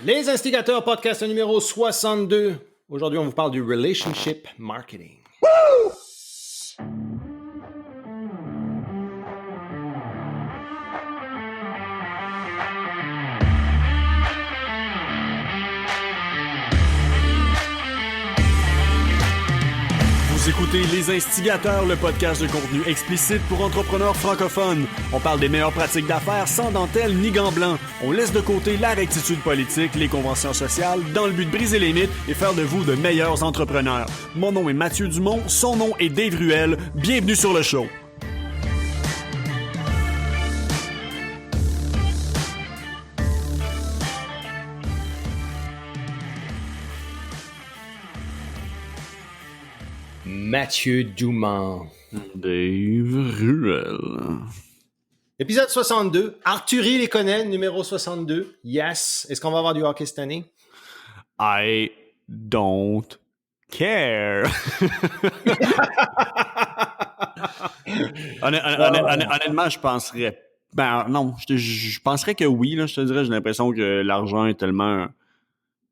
Les Instigateurs, podcast numéro 62. Aujourd'hui, on vous parle du relationship marketing. Woo! Vous écoutez Les Instigateurs, le podcast de contenu explicite pour entrepreneurs francophones. On parle des meilleures pratiques d'affaires sans dentelle ni gants blancs. On laisse de côté la rectitude politique, les conventions sociales, dans le but de briser les mythes et faire de vous de meilleurs entrepreneurs. Mon nom est Mathieu Dumont, son nom est Dave Ruel. Bienvenue sur le show. Mathieu Dumont. Dave Ruel. Épisode 62. Arthurie les connaît, numéro 62. Yes. Est-ce qu'on va avoir du hockey cette année? I don't care. Honnêtement, je penserais... Ben non, je penserais que oui. Là, je te dirais, j'ai l'impression que l'argent est tellement...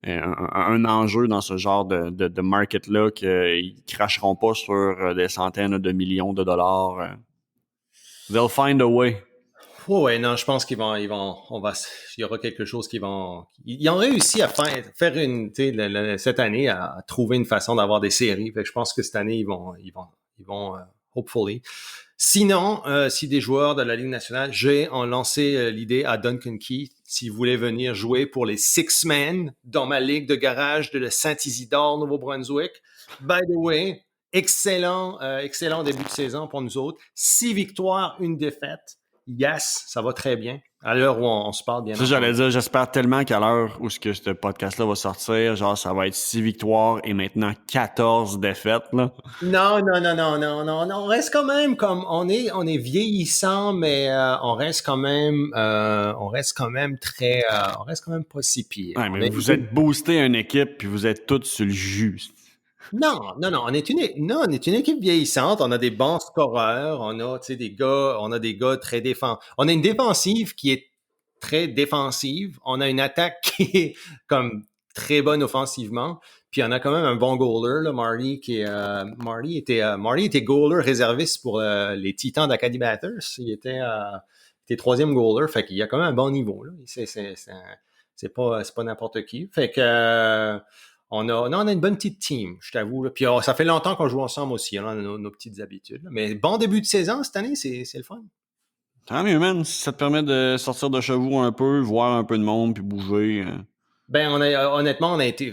Un enjeu dans ce genre de market-là qu'ils cracheront pas sur des centaines de millions de dollars. They'll find a way. Oh ouais, non, je pense il y aura quelque chose ils ont réussi à faire cette année à trouver une façon d'avoir des séries. Fait que je pense que cette année, ils vont hopefully. Sinon, si des joueurs de la Ligue nationale, ont lancé l'idée à Duncan Keith, s'il voulait venir jouer pour les Six Men dans ma ligue de garage de Saint-Isidore, Nouveau-Brunswick. By the way, excellent début de saison pour nous autres. 6 victoires, 1 défaite. Yes, ça va très bien. À l'heure où on se parle bien. Ça, j'allais dire, j'espère tellement qu'à l'heure où ce podcast-là va sortir, genre, ça va être 6 victoires et maintenant 14 défaites, là. Non. On reste quand même comme, on est vieillissant, mais, on reste quand même pas si pire. Ouais, mais vous êtes boosté une équipe puis vous êtes tous sur le jus. Non, on est une équipe vieillissante. On a des bons scoreurs. On a des gars très défensifs. On a une défensive qui est très défensive. On a une attaque qui est comme très bonne offensivement. Puis on a quand même un bon goaler, là, Marty était goaler réserviste pour les Titans d'Acadie Bathurst. Il était troisième goaler. Fait qu'il y a quand même un bon niveau, là. C'est pas n'importe qui. Fait que on a une bonne petite team, je t'avoue. Là. Puis ça fait longtemps qu'on joue ensemble aussi, hein, nos petites habitudes. Là. Mais bon début de saison cette année, c'est le fun. Tant mieux, man. Si ça te permet de sortir de chez vous un peu, voir un peu de monde puis bouger. Ben, honnêtement, on a été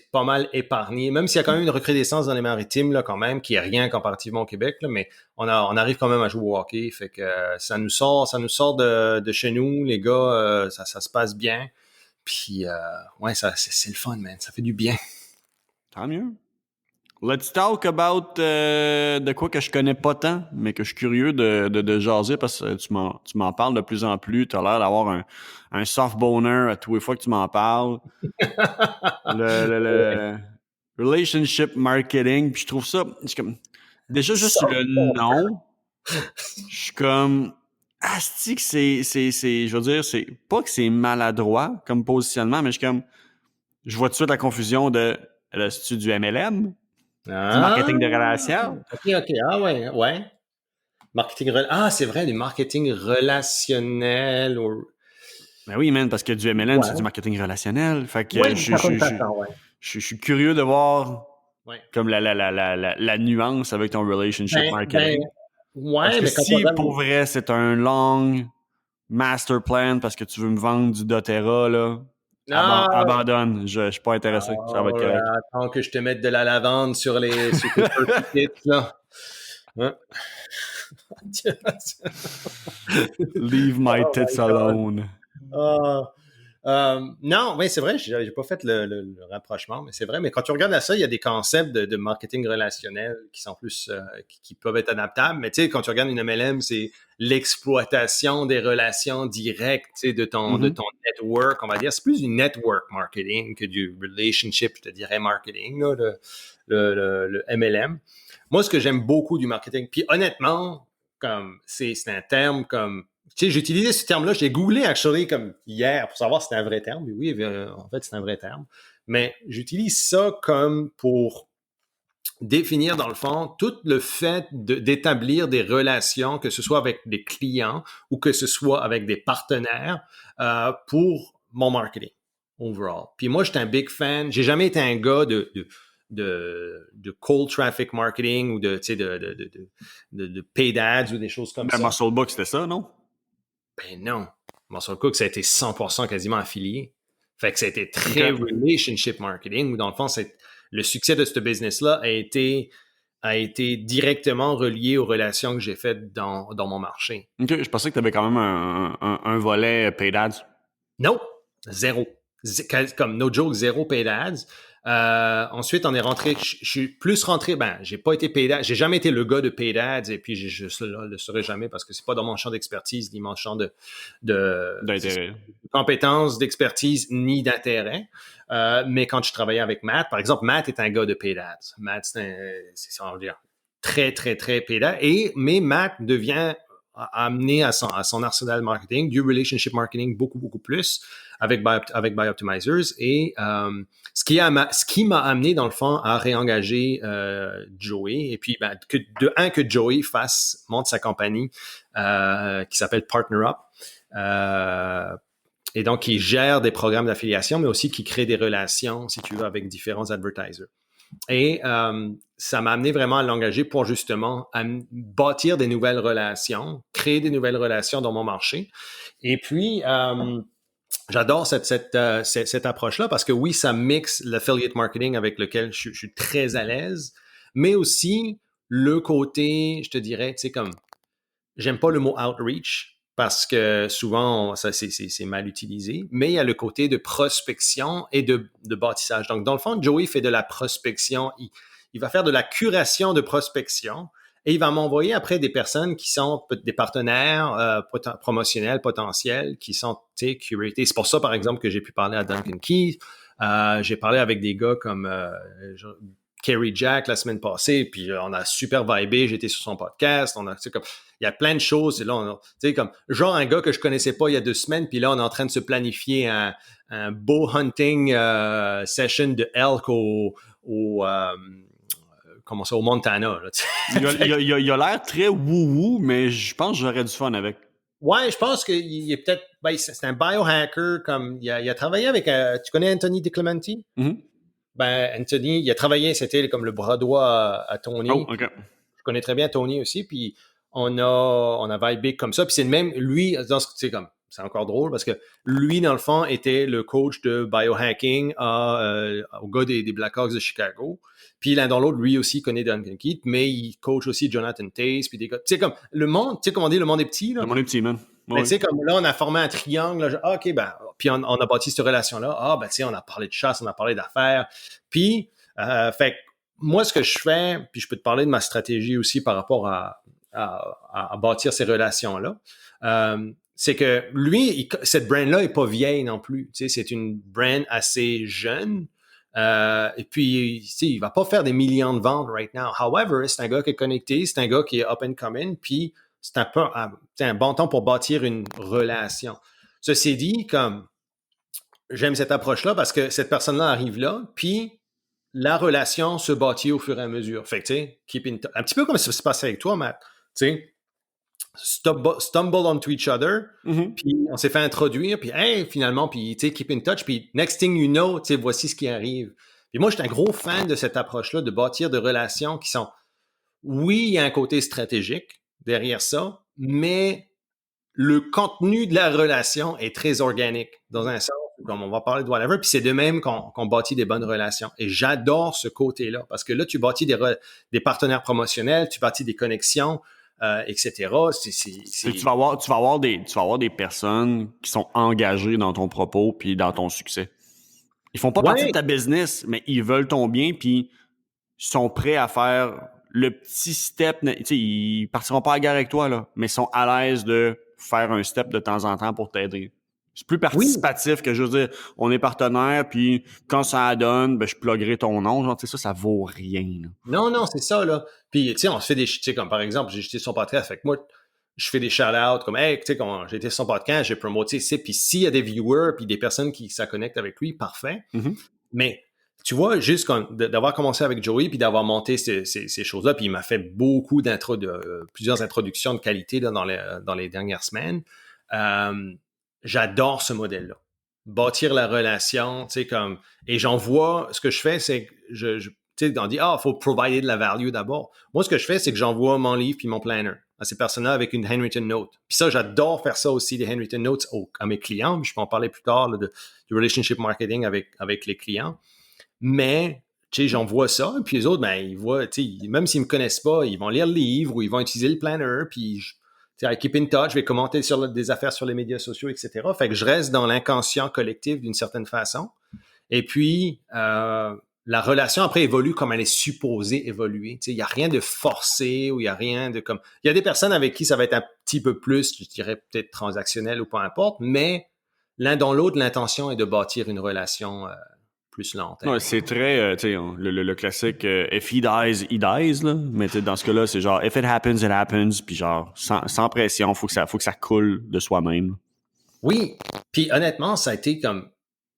pas mal épargnés. Même s'il y a quand même une recrudescence dans les maritimes, là, quand même, qui est rien comparativement au Québec, là, mais on arrive quand même à jouer au hockey. Fait que ça nous sort de chez nous, les gars, ça se passe bien. Puis, ouais, c'est le fun, man. Ça fait du bien. Tant mieux. Let's talk about de quoi que je connais pas tant, mais que je suis curieux de jaser parce que tu m'en parles de plus en plus. Tu as l'air d'avoir un soft boner à tous les fois que tu m'en parles. le relationship marketing. Puis je trouve ça, déjà juste sur le nom, je suis comme... Asti que je veux dire, c'est pas que c'est maladroit comme positionnement, mais je vois tout de suite la confusion de c'est-tu du MLM, du marketing de relations. OK. Ah ouais. c'est vrai, du marketing relationnel. Ben oui, man, parce que du MLM, c'est du marketing relationnel. Fait que je suis curieux de voir comme la nuance avec ton relationship marketing. Parce que si pour vrai c'est un long master plan parce que tu veux me vendre du doTERRA, là, abandonne. Je suis pas intéressé. Ça va être correct. Attends que je te mette de la lavande sur tes petites, là. Hein? Leave my tits alone. Non, oui, c'est vrai, j'ai pas fait le rapprochement, mais c'est vrai. Mais quand tu regardes à ça, il y a des concepts de marketing relationnel qui sont plus, qui peuvent être adaptables. Mais tu sais, quand tu regardes une MLM, c'est l'exploitation des relations directes, tu sais, de ton network, on va dire. C'est plus du network marketing que du relationship, je te dirais, marketing, là, le MLM. Moi, ce que j'aime beaucoup du marketing, puis honnêtement, comme c'est un terme comme Tu sais, j'utilisais ce terme-là, j'ai googlé actually comme hier pour savoir si c'était un vrai terme. Et oui, en fait, c'est un vrai terme. Mais j'utilise ça comme pour définir, dans le fond, tout le fait d'établir des relations, que ce soit avec des clients ou que ce soit avec des partenaires, pour mon marketing overall. Puis moi, j'étais un big fan. J'ai jamais été un gars de cold traffic marketing ou de paid ads ou des choses comme ça. Muscle Book, c'était ça, non? Ben non. Muscle Cook, ça a été 100% quasiment affilié. Fait que ça a été très relationship marketing, où dans le fond, le succès de ce business-là a été directement relié aux relations que j'ai faites dans mon marché. OK, je pensais que tu avais quand même un volet paid ads. Non, zéro. Comme no joke, zéro paid ads. Ensuite, on est rentré, je suis plus rentré, j'ai pas été paid ads, j'ai jamais été le gars de paid ads et puis je le serai jamais parce que c'est pas dans mon champ d'expertise, ni mon champ de compétences, d'expertise, ni d'intérêt. Mais quand je travaillais avec Matt, par exemple, Matt est un gars de paid ads. Matt, c'est très, très, très paid ads. Mais Matt devient amener à son arsenal marketing, du relationship marketing beaucoup, beaucoup plus avec Bioptimizers. Et ce qui m'a amené, dans le fond, à réengager Joey. Et puis, que Joey monte sa compagnie qui s'appelle Partner Up. Et donc, qui gère des programmes d'affiliation, mais aussi qui crée des relations, si tu veux, avec différents advertisers. Et ça m'a amené vraiment à l'engager pour justement bâtir des nouvelles relations, créer des nouvelles relations dans mon marché. Et puis, j'adore cette approche-là parce que oui, ça mixe l'affiliate marketing avec lequel je suis très à l'aise, mais aussi le côté, je te dirais, tu sais, comme, j'aime pas le mot outreach parce que souvent, ça c'est mal utilisé, mais il y a le côté de prospection et de bâtissage. Donc, dans le fond, Joey fait de la prospection. Il va faire de la curation de prospection et il va m'envoyer après des personnes qui sont des partenaires promotionnels potentiels qui sont curatés. C'est pour ça, par exemple, que j'ai pu parler à Duncan Keith. J'ai parlé avec des gars comme Kerry Jack la semaine passée, puis on a super vibé, j'étais sur son podcast, il y a plein de choses, et là, comme genre un gars que je connaissais pas il y a 2 semaines, puis là, on est en train de se planifier un bow hunting session de elk au Montana. Là, il a l'air très woo-woo, mais je pense que j'aurais du fun avec. Ouais, je pense qu'il est peut-être... c'est un biohacker, comme il a travaillé avec... tu connais Anthony DiClementi? Mm-hmm. Anthony, il a travaillé, c'était comme le bras droit à Tony. Oh, okay. Je connais très bien Tony aussi, puis on a vibé comme ça. Puis c'est le même, lui, c'est encore drôle parce que lui, dans le fond, était le coach de biohacking au gars des Blackhawks de Chicago. Puis l'un dans l'autre, lui aussi connaît Duncan Keith, mais il coach aussi Jonathan Toews, puis des gars. Tu sais, comme le monde, tu sais, comme on dit, le monde est petit, là. Le monde est petit, man. Tu sais, comme là, on a formé un triangle. Là, OK, puis on a bâti cette relation-là. Tu sais, on a parlé de chasse, on a parlé d'affaires. Puis, fait moi, ce que je fais, puis je peux te parler de ma stratégie aussi par rapport à bâtir ces relations-là, c'est que lui, cette brand-là est pas vieille non plus. Tu sais, c'est une brand assez jeune. Et puis, tu sais, il va pas faire des millions de ventes right now. However, c'est un gars qui est connecté, c'est un gars qui est up and coming, puis c'est un bon temps pour bâtir une relation. Ceci dit, comme j'aime cette approche-là parce que cette personne-là arrive là, puis la relation se bâtit au fur et à mesure. Fait que, tu sais, un petit peu comme ça se passe avec toi, Matt. Tu sais, stumble onto each other, puis on s'est fait introduire, puis hey, finalement, puis tu sais, keep in touch, puis next thing you know, tu sais, voici ce qui arrive. Puis moi, je suis un gros fan de cette approche-là, de bâtir des relations qui sont, oui, il y a un côté stratégique derrière ça, mais le contenu de la relation est très organique, dans un sens, comme on va parler de whatever, puis c'est de même qu'on bâtit des bonnes relations. Et j'adore ce côté-là, parce que là, tu bâtis des partenaires promotionnels, tu bâtis des connexions, etc. Tu vas avoir des personnes qui sont engagées dans ton propos puis dans ton succès. Ils font pas partie de ta business, mais ils veulent ton bien puis sont prêts à faire le petit step. Tu sais, ils partiront pas à la guerre avec toi, là, mais sont à l'aise de faire un step de temps en temps pour t'aider. C'est plus participatif que, je veux dire, on est partenaire, puis quand ça donne, je pluggerai ton nom. Genre, tu sais, ça vaut rien. Là. Non, c'est ça, là. Puis, tu sais, on se fait des... Tu sais, comme par exemple, j'ai jeté son podcast. Fait que moi, je fais des shout-outs comme, hey, tu sais, quand j'ai été sur son podcast, j'ai promoté, puis s'il y a des viewers, puis des personnes qui ça connectent avec lui, parfait. Mm-hmm. Mais tu vois, juste d'avoir commencé avec Joey, puis d'avoir monté ces choses-là, puis il m'a fait beaucoup plusieurs introductions de qualité là, dans les dernières semaines. J'adore ce modèle-là. Bâtir la relation, tu sais, comme... Et j'en vois, ce que je fais, c'est que tu sais, on dit, faut provider de la value d'abord. Moi, ce que je fais, c'est que j'envoie mon livre puis mon planner à ces personnes-là avec une handwritten note. Puis ça, j'adore faire ça aussi, des handwritten notes à mes clients. Je peux en parler plus tard là, du relationship marketing avec les clients. Mais, tu sais, j'envoie ça, puis les autres, ben, ils voient, tu sais, même s'ils me connaissent pas, ils vont lire le livre ou ils vont utiliser le planner, puis tu sais, I keep in touch, je vais commenter sur des affaires sur les médias sociaux, etc. Fait que je reste dans l'inconscient collectif d'une certaine façon. Et puis, la relation après évolue comme elle est supposée évoluer. Tu sais, il n'y a rien de forcé ou il n'y a rien de comme... Il y a des personnes avec qui ça va être un petit peu plus, je dirais peut-être transactionnel ou peu importe, mais l'un dans l'autre, l'intention est de bâtir une relation plus lente. Ouais, c'est très, tu sais, le classique if he dies, he dies, là. Mais dans ce cas-là, c'est genre if it happens, it happens, puis genre sans pression, faut que ça coule de soi-même. Oui, puis honnêtement, ça a été comme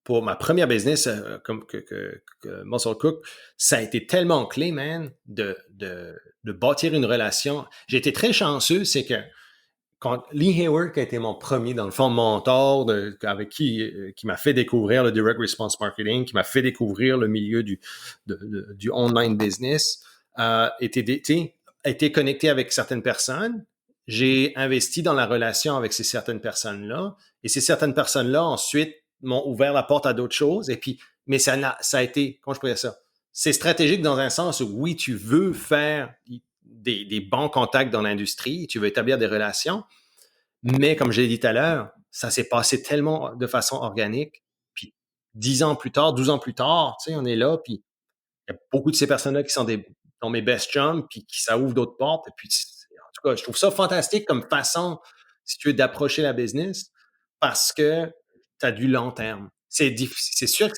pour ma première business comme que Muscle Cook, ça a été tellement clé, man, de bâtir une relation. J'ai été très chanceux, c'est que quand Lee Hayward, qui a été mon premier, dans le fond, mentor, avec qui m'a fait découvrir le direct response marketing, qui m'a fait découvrir le milieu du online business, été connecté avec certaines personnes. J'ai investi dans la relation avec ces certaines personnes-là. Et ces certaines personnes-là, ensuite, m'ont ouvert la porte à d'autres choses. Et puis, mais ça a été, comment je pourrais dire ça? C'est stratégique dans un sens où, oui, tu veux faire des bons contacts dans l'industrie, tu veux établir des relations, mais comme j'ai dit tout à l'heure, ça s'est passé tellement de façon organique, puis 10 ans plus tard, 12 ans plus tard, tu sais, on est là, puis il y a beaucoup de ces personnes-là qui sont dans mes best chums, puis qui ça ouvre d'autres portes, et puis en tout cas, je trouve ça fantastique comme façon, si tu veux, d'approcher la business, parce que tu as du long terme. C'est sûr que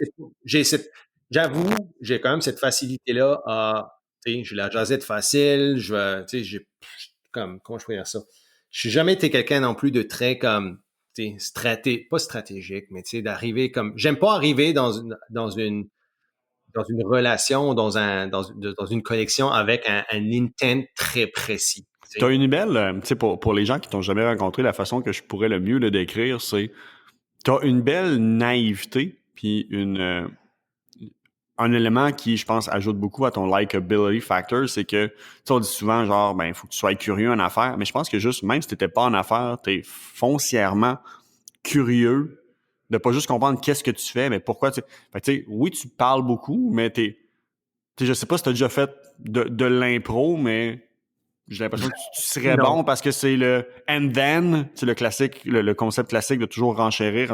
j'avoue, j'ai quand même cette facilité-là à, tu sais, j'ai la jasette facile, tu sais, comment je pourrais dire ça? Je suis jamais été quelqu'un non plus de très comme, tu sais, pas stratégique, mais tu sais, d'arriver comme, j'aime pas arriver dans une relation, dans une connexion avec un intent très précis. Tu as une belle, tu sais, pour les gens qui t'ont jamais rencontré, la façon que je pourrais le mieux le décrire, c'est tu as une belle naïveté, puis un élément qui, je pense, ajoute beaucoup à ton likability factor, c'est que, tu sais, on dit souvent, genre, ben, il faut que tu sois curieux en affaires, mais je pense que juste, même si t'étais pas en affaires, t'es foncièrement curieux de pas juste comprendre qu'est-ce que tu fais, mais pourquoi tu... Fait tu sais, oui, tu parles beaucoup, mais je sais pas si t'as déjà fait de l'impro, mais j'ai l'impression que tu serais bon parce que c'est le and then, c'est le classique, le concept classique de toujours renchérir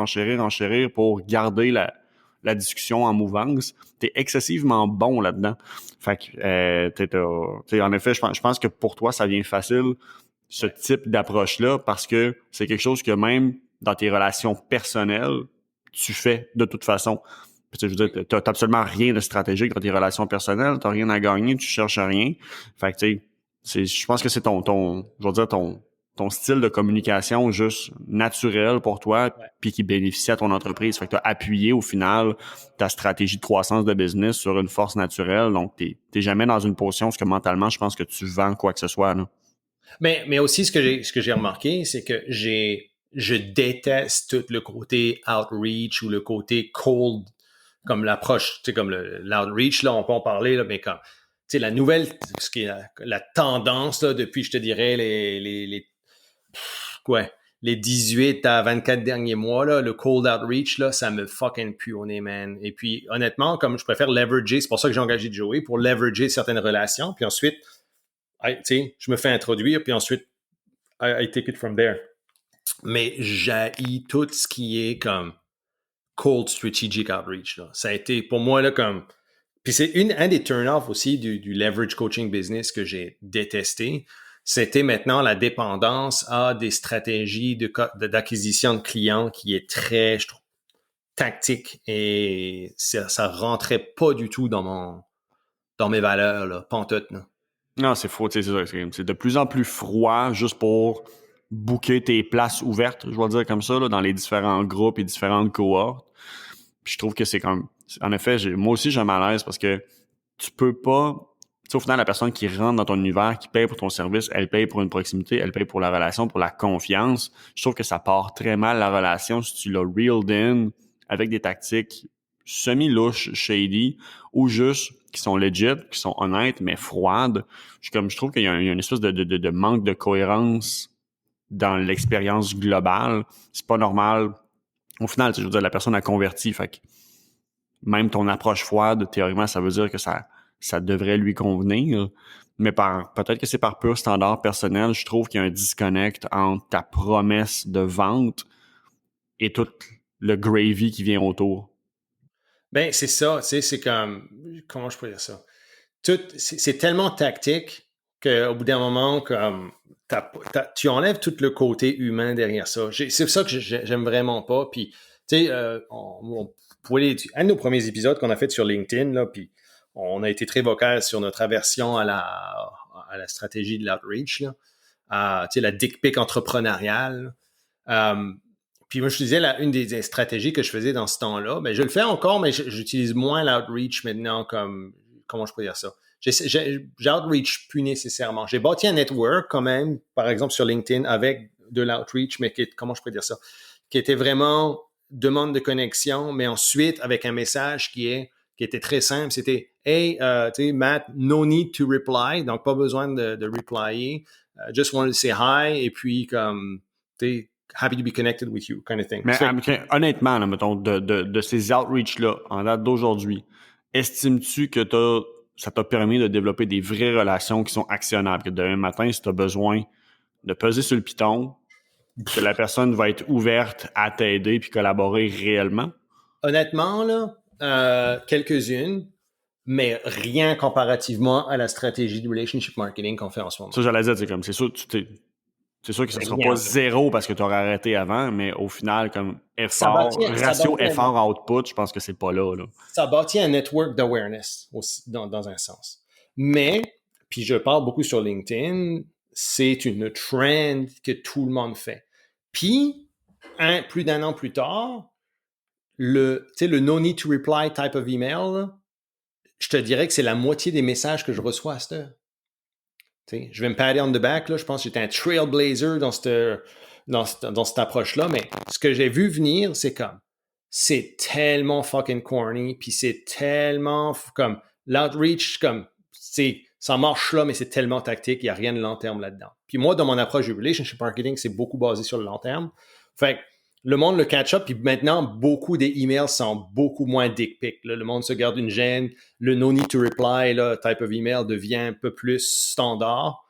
pour garder la discussion en mouvance. T'es excessivement bon là-dedans. Fait que, en effet, je pense que pour toi, ça vient facile, ce type d'approche-là, parce que c'est quelque chose que même dans tes relations personnelles, tu fais de toute façon. Je veux dire, t'as absolument rien de stratégique dans tes relations personnelles, t'as rien à gagner, tu cherches rien. Fait que, tu sais, je pense que c'est ton style de communication juste naturel pour toi, puis qui bénéficie à ton entreprise. Fait que tu as appuyé au final ta stratégie de croissance de business sur une force naturelle. Donc, t'es jamais dans une position où mentalement, je pense que tu vends quoi que ce soit. Là. Mais aussi, ce que j'ai remarqué, c'est que je déteste tout le côté outreach ou le côté cold, comme l'approche, tu sais, comme l'outreach, là, on peut en parler, là, mais comme, tu sais, la nouvelle, ce qui est la tendance, là, depuis, je te dirais, les 18 à 24 derniers mois, là, le cold outreach, là, ça me fucking pue au nez, man. Et puis, honnêtement, comme je préfère leverager, c'est pour ça que j'ai engagé Joey, pour leverager certaines relations, puis ensuite, tu sais, je me fais introduire, puis ensuite, I take it from there. Mais j'haïs tout ce qui est comme cold strategic outreach, là. Ça a été, pour moi, là, comme... Puis c'est un des turn-off aussi du leverage coaching business que j'ai détesté. C'était maintenant la dépendance à des stratégies d'acquisition de clients qui est très, je trouve, tactique, et ça rentrait pas du tout dans mes valeurs, là, pantoute, là. Non, c'est faux, c'est de plus en plus froid juste pour booker tes places ouvertes, je vais dire comme ça, là, dans les différents groupes et différentes cohortes. Puis je trouve que c'est comme... En effet, moi aussi, j'ai un malaise parce que tu peux pas... Tu sais, au final, la personne qui rentre dans ton univers, qui paye pour ton service, elle paye pour une proximité, elle paye pour la relation, pour la confiance. Je trouve que ça part très mal, la relation, si tu l'as reeled in avec des tactiques semi-louches, shady, ou juste qui sont legit, qui sont honnêtes, mais froides. Je trouve qu'il y a une espèce de manque de cohérence dans l'expérience globale. C'est pas normal. Au final, je veux dire, la personne a converti, fait que même ton approche froide, théoriquement, ça veut dire que ça devrait lui convenir. Mais peut-être que c'est par pur standard personnel, je trouve qu'il y a un disconnect entre ta promesse de vente et tout le gravy qui vient autour. Ben, c'est ça, tu sais, c'est comme, comment je pourrais dire ça? C'est tellement tactique qu'au bout d'un moment, comme, tu enlèves tout le côté humain derrière ça. C'est ça que j'aime vraiment pas. Puis, tu sais, un de nos premiers épisodes qu'on a fait sur LinkedIn, là, puis on a été très vocal sur notre aversion à la stratégie de l'outreach, là, tu sais, la dick pic entrepreneuriale. Puis moi, je te disais, une des stratégies que je faisais dans ce temps-là, ben, je le fais encore, mais j'utilise moins l'outreach maintenant comme, comment je peux dire ça? J'outreach plus nécessairement. J'ai bâti un network quand même, par exemple sur LinkedIn, avec de l'outreach, mais comment je peux dire ça? Qui était vraiment demande de connexion, mais ensuite avec un message qui était très simple. C'était « Hey, tu sais, Matt, no need to reply », donc pas besoin de replyer. Just wanted to say hi, et puis comme, tu sais, happy to be connected with you, kind of thing. Mais honnêtement, là, mettons, de ces outreach-là, en date d'aujourd'hui, estimes-tu que ça t'a permis de développer des vraies relations qui sont actionnables? Que demain matin, si tu as besoin de peser sur le piton, que la personne va être ouverte à t'aider puis collaborer réellement? Honnêtement, là, quelques-unes, mais rien comparativement à la stratégie de relationship marketing qu'on fait en ce moment. Ça, j'allais dire, c'est sûr que ce ne sera pas zéro parce que tu aurais arrêté avant, mais au final, comme ratio effort-output, je pense que c'est pas là. Ça bâtit un network d'awareness aussi, dans un sens. Mais, puis je parle beaucoup sur LinkedIn, c'est une trend que tout le monde fait. Puis, plus d'un an plus tard, le no need to reply type of email, là, je te dirais que c'est la moitié des messages que je reçois à cette heure. T'sais, je vais me patter on the back, là, je pense que j'étais un trailblazer dans cette approche-là, mais ce que j'ai vu venir, c'est tellement fucking corny, puis c'est tellement comme l'outreach, comme ça marche là, mais c'est tellement tactique, il n'y a rien de long terme là-dedans. Puis moi, dans mon approche du relationship marketing, c'est beaucoup basé sur le long terme. Fait que le monde le catch-up, puis maintenant, beaucoup des emails sont beaucoup moins dick pic. Le monde se garde une gêne. Le no need to reply là, type of email devient un peu plus standard.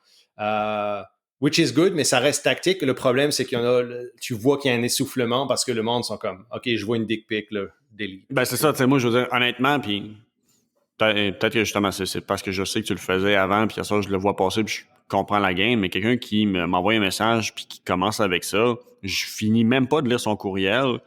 Which is good, mais ça reste tactique. Le problème, c'est tu vois qu'il y a un essoufflement parce que le monde sont comme, OK, je vois une dick pic, là, delete. Ben, c'est ça, tu sais, moi, je veux dire, honnêtement, puis peut-être que justement, c'est parce que je sais que tu le faisais avant, puis ça, je le vois passer, puis je comprends la game, mais quelqu'un qui m'envoie un message, puis qui commence avec ça, je finis même pas de lire son courriel,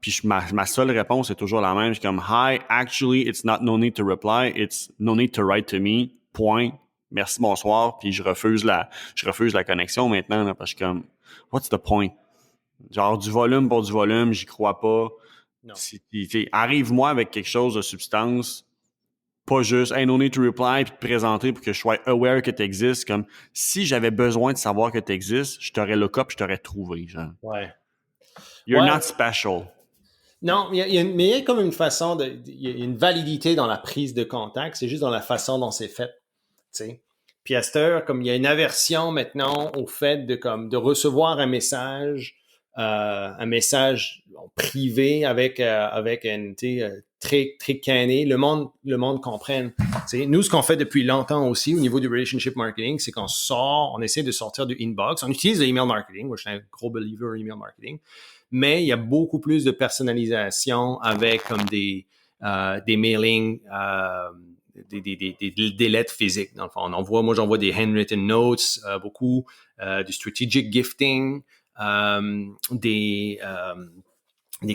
puis ma seule réponse est toujours la même. Je suis comme, hi, actually, it's not no need to reply, it's no need to write to me, point. Merci, bonsoir, puis je refuse la connexion maintenant, là, parce que je suis comme, what's the point? Genre, du volume pour du volume, j'y crois pas. Non. Arrive-moi avec quelque chose de substance, pas juste, hey, no need to reply, puis te présenter pour que je sois aware que tu existes. Comme, si j'avais besoin de savoir que tu existes, je t'aurais look up, je t'aurais trouvé, genre. Ouais. You're not special. Non, mais il y a comme une façon il y a une validité dans la prise de contact, c'est juste dans la façon dont c'est fait, tu sais. Puis à cette heure, comme il y a une aversion maintenant au fait de recevoir un message privé avec un très très canné, le monde comprenne. T'sais, nous, ce qu'on fait depuis longtemps aussi au niveau du relationship marketing, c'est on essaie de sortir du inbox. On utilise le email marketing. Moi, je suis un gros believer email marketing. Mais il y a beaucoup plus de personnalisation avec comme des mailings, des lettres physiques. Dans le fond, moi, j'envoie des handwritten notes, beaucoup, du strategic gifting, des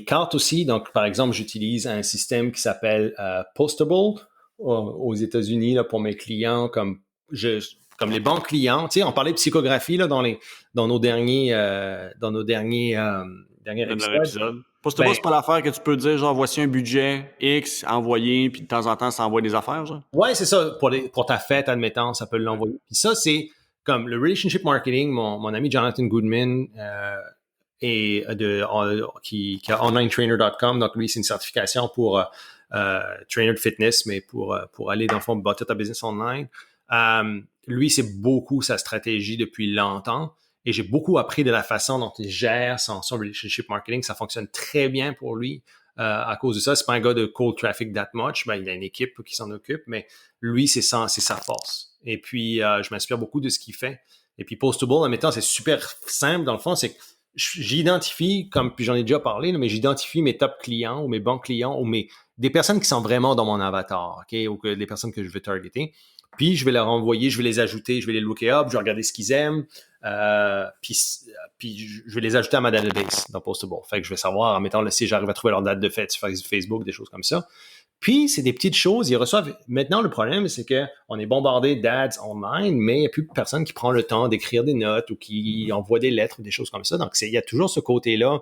cartes aussi. Donc, par exemple, j'utilise un système qui s'appelle Postable aux États-Unis là, pour mes clients. Comme comme les bons clients. Tu sais, on parlait de psychographie là, dans nos derniers épisodes. Postable, c'est pas l'affaire que tu peux dire, genre, voici un budget X envoyé, puis de temps en temps, ça envoie des affaires, genre? Ouais, c'est ça. Pour ta fête, admettons, ça peut l'envoyer. Puis ça, c'est comme le relationship marketing. Mon ami Jonathan Goodman qui a onlinetrainer.com. Donc, lui, c'est une certification pour trainer de fitness, mais pour aller, dans le fond, bâtir ta business online. Lui, c'est beaucoup sa stratégie depuis longtemps. Et j'ai beaucoup appris de la façon dont il gère son relationship marketing. Ça fonctionne très bien pour lui. À cause de ça, c'est pas un gars de cold traffic that much. Ben, il a une équipe qui s'en occupe, mais lui, c'est sa force. Et puis, je m'inspire beaucoup de ce qu'il fait. Et puis, Postable, en mettant, c'est super simple. Dans le fond, c'est que j'identifie, puis j'en ai déjà parlé, mais j'identifie mes top clients ou mes bons clients ou des personnes qui sont vraiment dans mon avatar, OK, ou des personnes que je veux targeter. Puis, je vais leur envoyer, je vais les ajouter, je vais les looker up, je vais regarder ce qu'ils aiment. Puis je vais les ajouter à ma database dans Postable. Fait que je vais savoir, en mettant si j'arrive à trouver leur date de fête sur Facebook, des choses comme ça. Puis, c'est des petites choses. Ils reçoivent. Maintenant, le problème, c'est qu'on est bombardé d'ads online, mais il n'y a plus personne qui prend le temps d'écrire des notes ou qui envoie des lettres, des choses comme ça. Donc, il y a toujours ce côté-là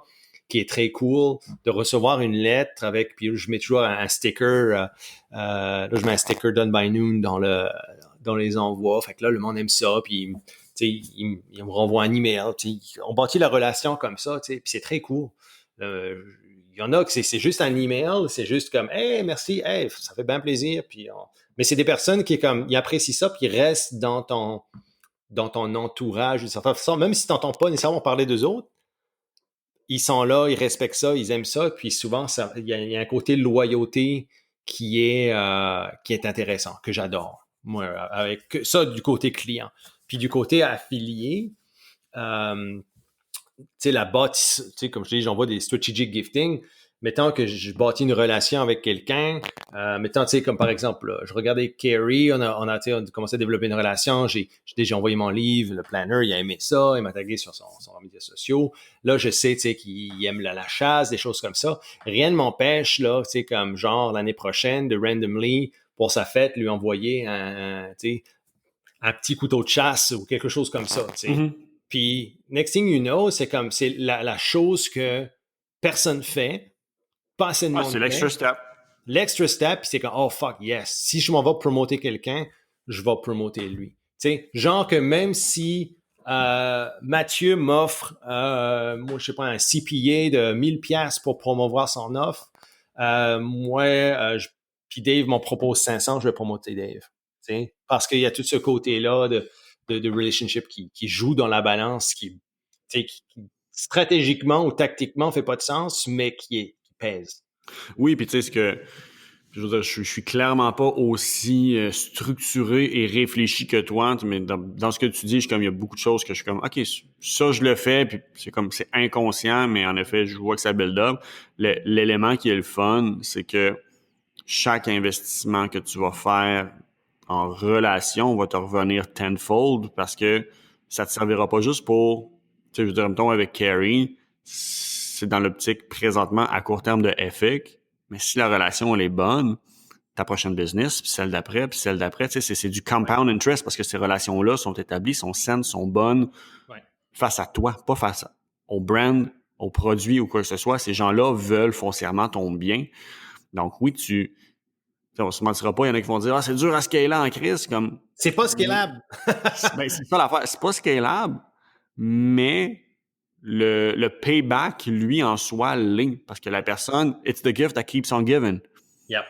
qui est très cool de recevoir une lettre avec, puis je mets toujours un sticker, là, je mets un sticker done by noon dans les envois. Fait que là, le monde aime ça, puis il me renvoie un email. On bâtit la relation comme ça, puis c'est très cool. Il y en a que c'est juste un email, c'est juste comme « Hey, merci, hey, ça fait bien plaisir. » Mais c'est des personnes qui ils apprécient ça, puis ils restent dans ton entourage d'une certaine façon, même si tu n'entends pas nécessairement parler d'eux autres. Ils sont là, ils respectent ça, ils aiment ça, puis souvent, il y a un côté loyauté qui est intéressant, que j'adore. Moi, avec ça du côté client. Puis du côté affilié, tu sais, la bâtisse, tu sais, comme je dis, j'envoie des strategic gifting. Mettons que je bâtis une relation avec quelqu'un, mettons, tu sais, comme par exemple, là, je regardais Carrie, on a commencé à développer une relation, j'ai envoyé mon livre, le planner, il a aimé ça, il m'a tagué sur son médias sociaux. Là, je sais, tu sais, qu'il aime la chasse, des choses comme ça. Rien ne m'empêche, là, tu sais, comme genre l'année prochaine, de randomly, pour sa fête, lui envoyer un petit couteau de chasse ou quelque chose comme ça, tu sais. Mm-hmm. Puis, next thing you know, c'est la chose que personne fait, pas assez de monde. C'est l'extra step. L'extra step, puis c'est comme, oh fuck, yes. Si je m'en vais promoter quelqu'un, je vais promoter lui. Tu sais, genre que même si Mathieu m'offre, moi, je sais pas, un CPA de 1000$ pour promouvoir son offre, puis Dave m'en propose 500, je vais promoter Dave. T'sais? Parce qu'il y a tout ce côté-là de relationship qui joue dans la balance, qui stratégiquement ou tactiquement fait pas de sens, mais qui pèse. Oui, puis tu sais, je veux dire, je suis clairement pas aussi structuré et réfléchi que toi, mais dans ce que tu dis, il y a beaucoup de choses que je suis comme, OK, ça, je le fais, puis c'est inconscient, mais en effet, je vois que ça build up. L'élément qui est le fun, c'est que chaque investissement que tu vas faire en relation va te revenir tenfold parce que ça te servira pas juste pour, tu sais, je veux dire, mettons avec Carrie, c'est dans l'optique présentement à court terme de FX, mais si la relation elle est bonne, ta prochaine business, puis celle d'après, tu sais, c'est du compound interest parce que ces relations-là sont établies, sont saines, sont bonnes face à toi, pas face au brand, au produit ou quoi que ce soit. Ces gens-là veulent foncièrement ton bien. Donc oui, on se mentira pas, il y en a qui vont dire « Ah, c'est dur à scaler en crise. » Comme c'est pas scalable. Ben, c'est ça l'affaire. C'est pas scalable, mais le payback, lui, en soi, l'est. Parce que la personne, it's the gift that keeps on giving. Yep.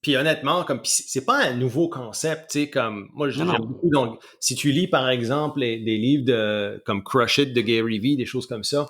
Puis honnêtement, c'est pas un nouveau concept, tu sais, comme moi j'aime beaucoup. Donc, si tu lis par exemple des livres comme Crush It de Gary Vee, des choses comme ça,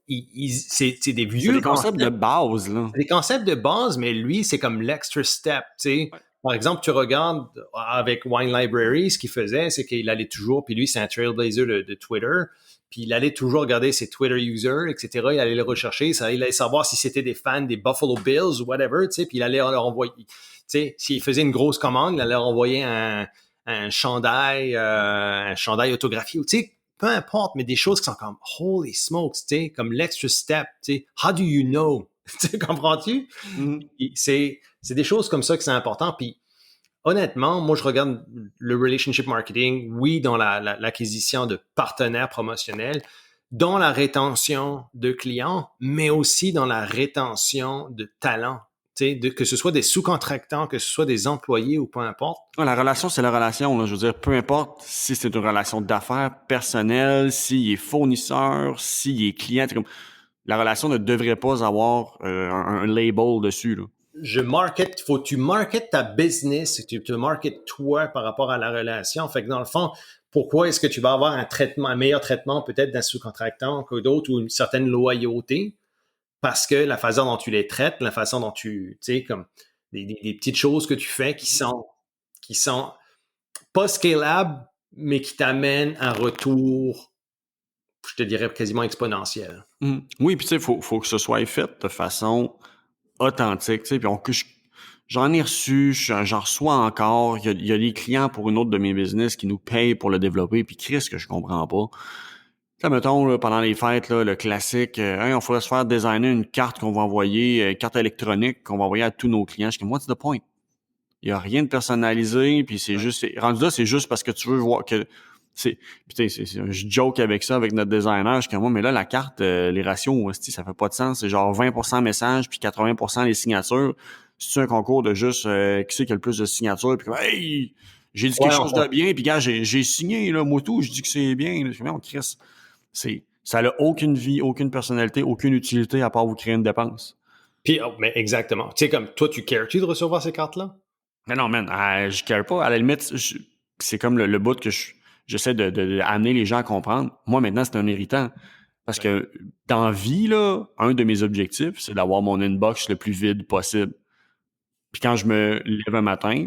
c'est des vieux. C'est des concepts de base, là. C'est des concepts de base, mais lui, c'est comme l'extra step, tu sais. Ouais. Par exemple, tu regardes avec Wine Library, ce qu'il faisait, c'est qu'il allait toujours, puis lui, c'est un trailblazer de Twitter, puis il allait toujours regarder ses Twitter users, etc. Il allait les rechercher, il allait savoir si c'était des fans des Buffalo Bills ou whatever, tu sais, puis il allait leur envoyer, tu sais, s'il faisait une grosse commande, il allait leur envoyer un chandail autographié, tu sais, peu importe, mais des choses qui sont comme holy smokes, tu sais, comme l'extra step, tu sais, how do you know? Tu comprends-tu? Mm-hmm. C'est des choses comme ça que c'est important. Puis honnêtement, moi, je regarde le relationship marketing, oui, dans l'acquisition de partenaires promotionnels, dans la rétention de clients, mais aussi dans la rétention de talents. Que ce soit des sous-contractants, que ce soit des employés ou peu importe. La relation, c'est la relation. Là. Je veux dire, peu importe si c'est une relation d'affaires personnelle, s'il est fournisseur, s'il est client, comme la relation ne devrait pas avoir un label dessus. Là. Faut que tu marketes ta business, tu te marketes toi par rapport à la relation. Fait que dans le fond, pourquoi est-ce que tu vas avoir un meilleur traitement peut-être d'un sous-contractant que d'autres ou une certaine loyauté? Parce que la façon dont tu les traites, la façon dont tu sais, comme des petites choses que tu fais qui sont pas scalables, mais qui t'amènent un retour, je te dirais quasiment exponentiel. Oui, puis tu sais, faut que ce soit fait de façon authentique, tu sais, puis j'en ai reçu, j'en reçois encore, il y a des clients pour une autre de mes business qui nous payent pour le développer, puis Chris, que je comprends pas. Là, mettons, là, pendant les fêtes, là, le classique, on faudrait se faire designer une carte qu'on va envoyer, une carte électronique qu'on va envoyer à tous nos clients. Je dis, what's the point? Il y a rien de personnalisé, puis c'est juste, rendu là, c'est juste parce que tu veux voir que, je joke avec ça, avec notre designer, je dis, moi, mais là, la carte, les ratios, ça fait pas de sens, c'est genre 20% messages, puis 80% les signatures. C'est un concours de juste, qui c'est qui a le plus de signatures, puis hey, j'ai dit quelque chose de bien, puis gars, j'ai signé, là, moi tout, je dis que c'est bien, je dis, on Chris. Ça n'a aucune vie, aucune personnalité, aucune utilité à part vous créer une dépense. Puis, mais exactement. Tu sais, comme toi, tu cares-tu de recevoir ces cartes-là? Mais non, man, je care pas. À la limite, c'est comme le bout que j'essaie de amener les gens à comprendre. Moi, maintenant, c'est un irritant. Parce que dans la vie, là, un de mes objectifs, c'est d'avoir mon inbox le plus vide possible. Puis quand je me lève un matin,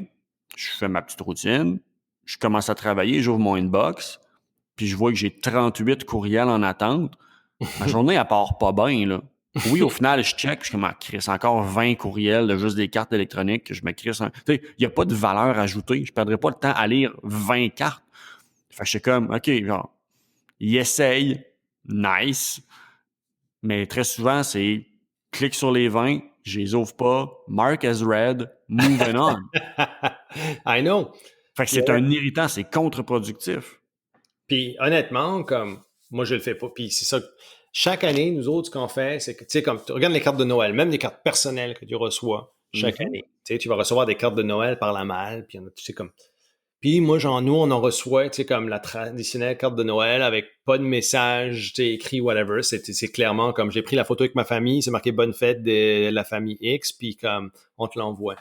je fais ma petite routine, je commence à travailler, j'ouvre mon inbox, puis je vois que j'ai 38 courriels en attente. Ma journée, elle part pas bien, là. Oui, au final, je check, je crisse encore 20 courriels de juste des cartes électroniques que je me crisse. Tu sais, il n'y a pas de valeur ajoutée. Je perdrai pas le temps à lire 20 cartes. Fait que je suis comme, OK, genre, il essaye, nice. Mais très souvent, c'est clique sur les 20, je les ouvre pas, mark as read, moving on. I know. Fait que c'est un irritant, c'est contre-productif. Puis honnêtement, comme moi, je le fais pas. Puis c'est ça. Chaque année, nous autres, ce qu'on fait, c'est que, tu sais, comme tu regardes les cartes de Noël, même les cartes personnelles que tu reçois chaque année. Tu sais, tu vas recevoir des cartes de Noël par la malle, puis tu sais, comme. Puis moi, genre, nous, on en reçoit, tu sais, comme la traditionnelle carte de Noël avec pas de message, tu sais, écrit, whatever. C'est clairement comme j'ai pris la photo avec ma famille, c'est marqué bonne fête de la famille X, puis comme on te l'envoie.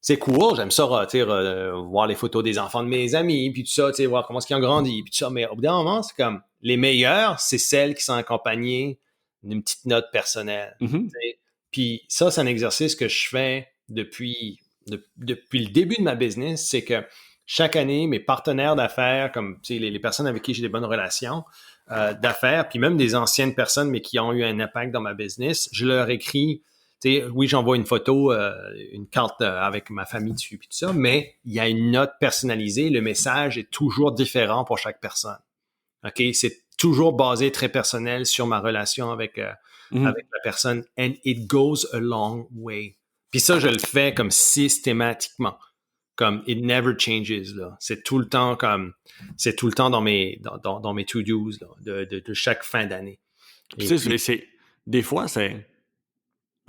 C'est cool, j'aime ça, voir les photos des enfants de mes amis, puis tout ça, tu sais, voir comment est-ce qu'ils ont grandi, puis tout ça. Mais au bout d'un moment, c'est comme les meilleures, c'est celles qui sont accompagnées d'une petite note personnelle. Puis ça, c'est un exercice que je fais depuis le début de ma business, c'est que chaque année, mes partenaires d'affaires, comme les personnes avec qui j'ai des bonnes relations d'affaires, puis même des anciennes personnes, mais qui ont eu un impact dans ma business, je leur écris. T'sais, oui, j'envoie une photo, une carte avec ma famille dessus, puis tout ça, mais il y a une note personnalisée. Le message est toujours différent pour chaque personne. OK? C'est toujours basé très personnel sur ma relation avec la personne. And it goes a long way. Puis ça, je le fais comme systématiquement. Comme it never changes. Là. C'est tout le temps dans mes to-dos de chaque fin d'année. Tu sais, des fois, c'est.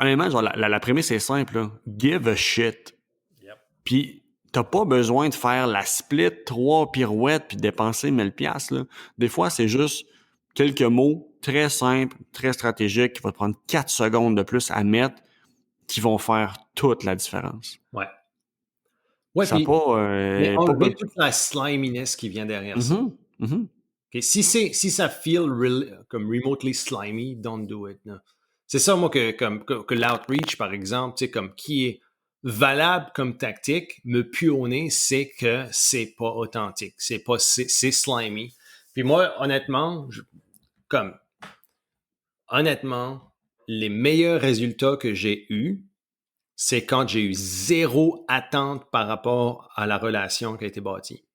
Honnêtement, genre, la prémisse est simple, là. Give a shit. Yep. Puis, t'as pas besoin de faire la split, 3 pirouettes, puis dépenser 1000$, là. Des fois, c'est juste quelques mots très simples, très stratégiques, qui vont te prendre 4 secondes de plus à mettre, qui vont faire toute la différence. Ouais. Ouais, ça puis, mais pas enlever toute la sliminess qui vient derrière ça. Okay. Si ça feel comme remotely slimy, don't do it. No. C'est ça, moi, que l'outreach, par exemple, tu sais, comme qui est valable comme tactique, me pue au nez, c'est que c'est pas authentique. C'est slimy. Puis moi, honnêtement, les meilleurs résultats que j'ai eus, c'est quand j'ai eu zéro attente par rapport à la relation qui a été bâtie.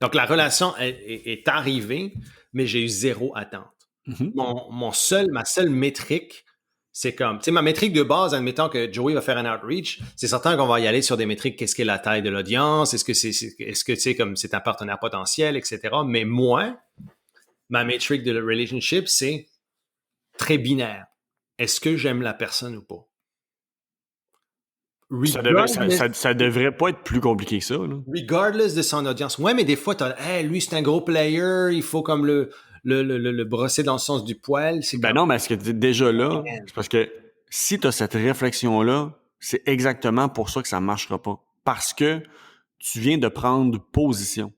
Donc, la relation est arrivée, mais j'ai eu zéro attente. Ma seule métrique, c'est comme, tu sais, ma métrique de base, admettant que Joey va faire un outreach, c'est certain qu'on va y aller sur des métriques, qu'est-ce qu'est la taille de l'audience, est-ce que tu sais, comme c'est un partenaire potentiel, etc. Mais moi, ma métrique de relationship, c'est très binaire. Est-ce que j'aime la personne ou pas? Ça devrait pas être plus compliqué que ça. Là. Regardless de son audience. Ouais, mais des fois, lui, c'est un gros player, il faut comme le brosser dans le sens du poil. Non, mais est-ce que déjà là, c'est parce que si tu as cette réflexion-là, c'est exactement pour ça que ça ne marchera pas. Parce que tu viens de prendre position.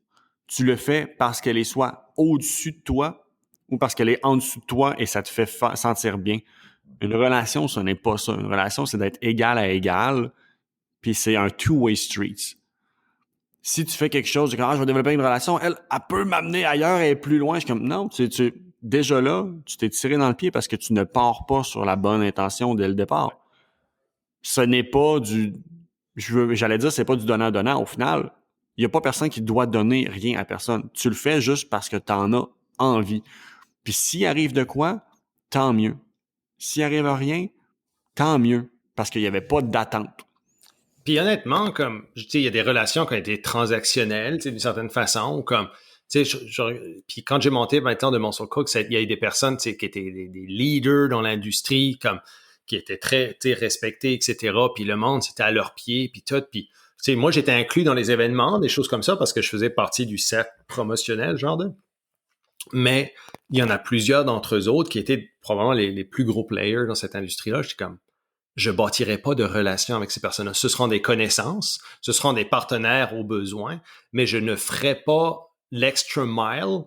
Tu le fais parce qu'elle est soit au-dessus de toi ou parce qu'elle est en dessous de toi et ça te fait sentir bien. Une relation, ce n'est pas ça. Une relation, c'est d'être égal à égal, puis c'est un two-way street. Si tu fais quelque chose, je vais développer une relation, elle peut m'amener ailleurs et plus loin. Je suis comme, non, déjà là, tu t'es tiré dans le pied parce que tu ne pars pas sur la bonne intention dès le départ. Ce n'est pas c'est pas du donnant-donnant. Au final, il n'y a pas personne qui doit donner rien à personne. Tu le fais juste parce que tu en as envie. Puis s'il arrive de quoi, tant mieux. S'il arrive à rien, tant mieux. Parce qu'il n'y avait pas d'attente. Puis honnêtement, comme, tu sais, il y a des relations qui ont été transactionnelles, tu sais, d'une certaine façon, ou comme, tu sais, puis quand j'ai monté maintenant de Muscle Cook, il y a eu des personnes, tu sais, qui étaient des leaders dans l'industrie, comme, qui étaient très, tu sais, respectés, etc. Puis le monde, c'était à leurs pieds, puis tout. Puis, tu sais, moi, j'étais inclus dans les événements, des choses comme ça, parce que je faisais partie du cercle promotionnel, genre de. Mais il y en a plusieurs d'entre eux autres qui étaient probablement les plus gros players dans cette industrie-là. J'étais comme, je bâtirai pas de relation avec ces personnes-là. Ce seront des connaissances, ce seront des partenaires au besoin, mais je ne ferai pas l'extra mile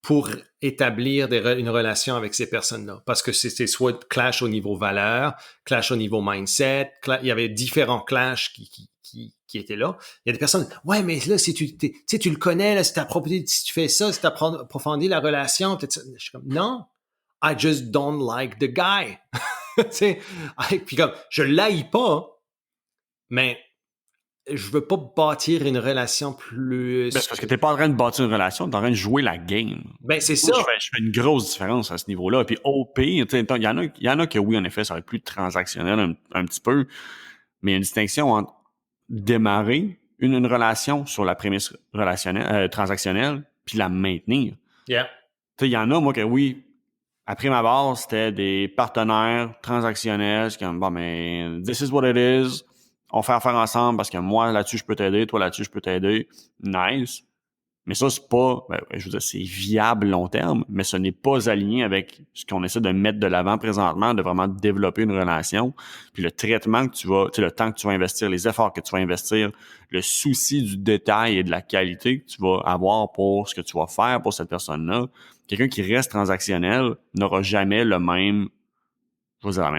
pour établir une relation avec ces personnes-là. Parce que c'était soit clash au niveau valeur, clash au niveau mindset, il y avait différents clashs qui étaient là. Il y a des personnes, ouais, mais là, si tu le connais, là, si tu fais ça, si tu approfondis la relation, je suis comme, non, I just don't like the guy. Puis comme, je l'haïs pas, mais je veux pas bâtir une relation plus... C'est parce que t'es pas en train de bâtir une relation, t'es en train de jouer la game. Ben, c'est ça. Je fais une grosse différence à ce niveau-là. Puis au pire, il y en a que oui, en effet, ça va être plus transactionnel un petit peu, mais il y a une distinction entre démarrer une relation sur la prémisse transactionnelle puis la maintenir. Yeah. Il y en a, moi, que oui, après ma base, c'était des partenaires transactionnels. C'est comme, bon, mais this is what it is. On fait affaire ensemble parce que moi, là-dessus, je peux t'aider. Toi, là-dessus, je peux t'aider. Nice. Mais ça, c'est pas, je veux dire, c'est viable long terme, mais ce n'est pas aligné avec ce qu'on essaie de mettre de l'avant présentement, de vraiment développer une relation. Puis le traitement que tu vas, le temps que tu vas investir, les efforts que tu vas investir, le souci du détail et de la qualité que tu vas avoir pour ce que tu vas faire pour cette personne-là. Quelqu'un qui reste transactionnel n'aura jamais la même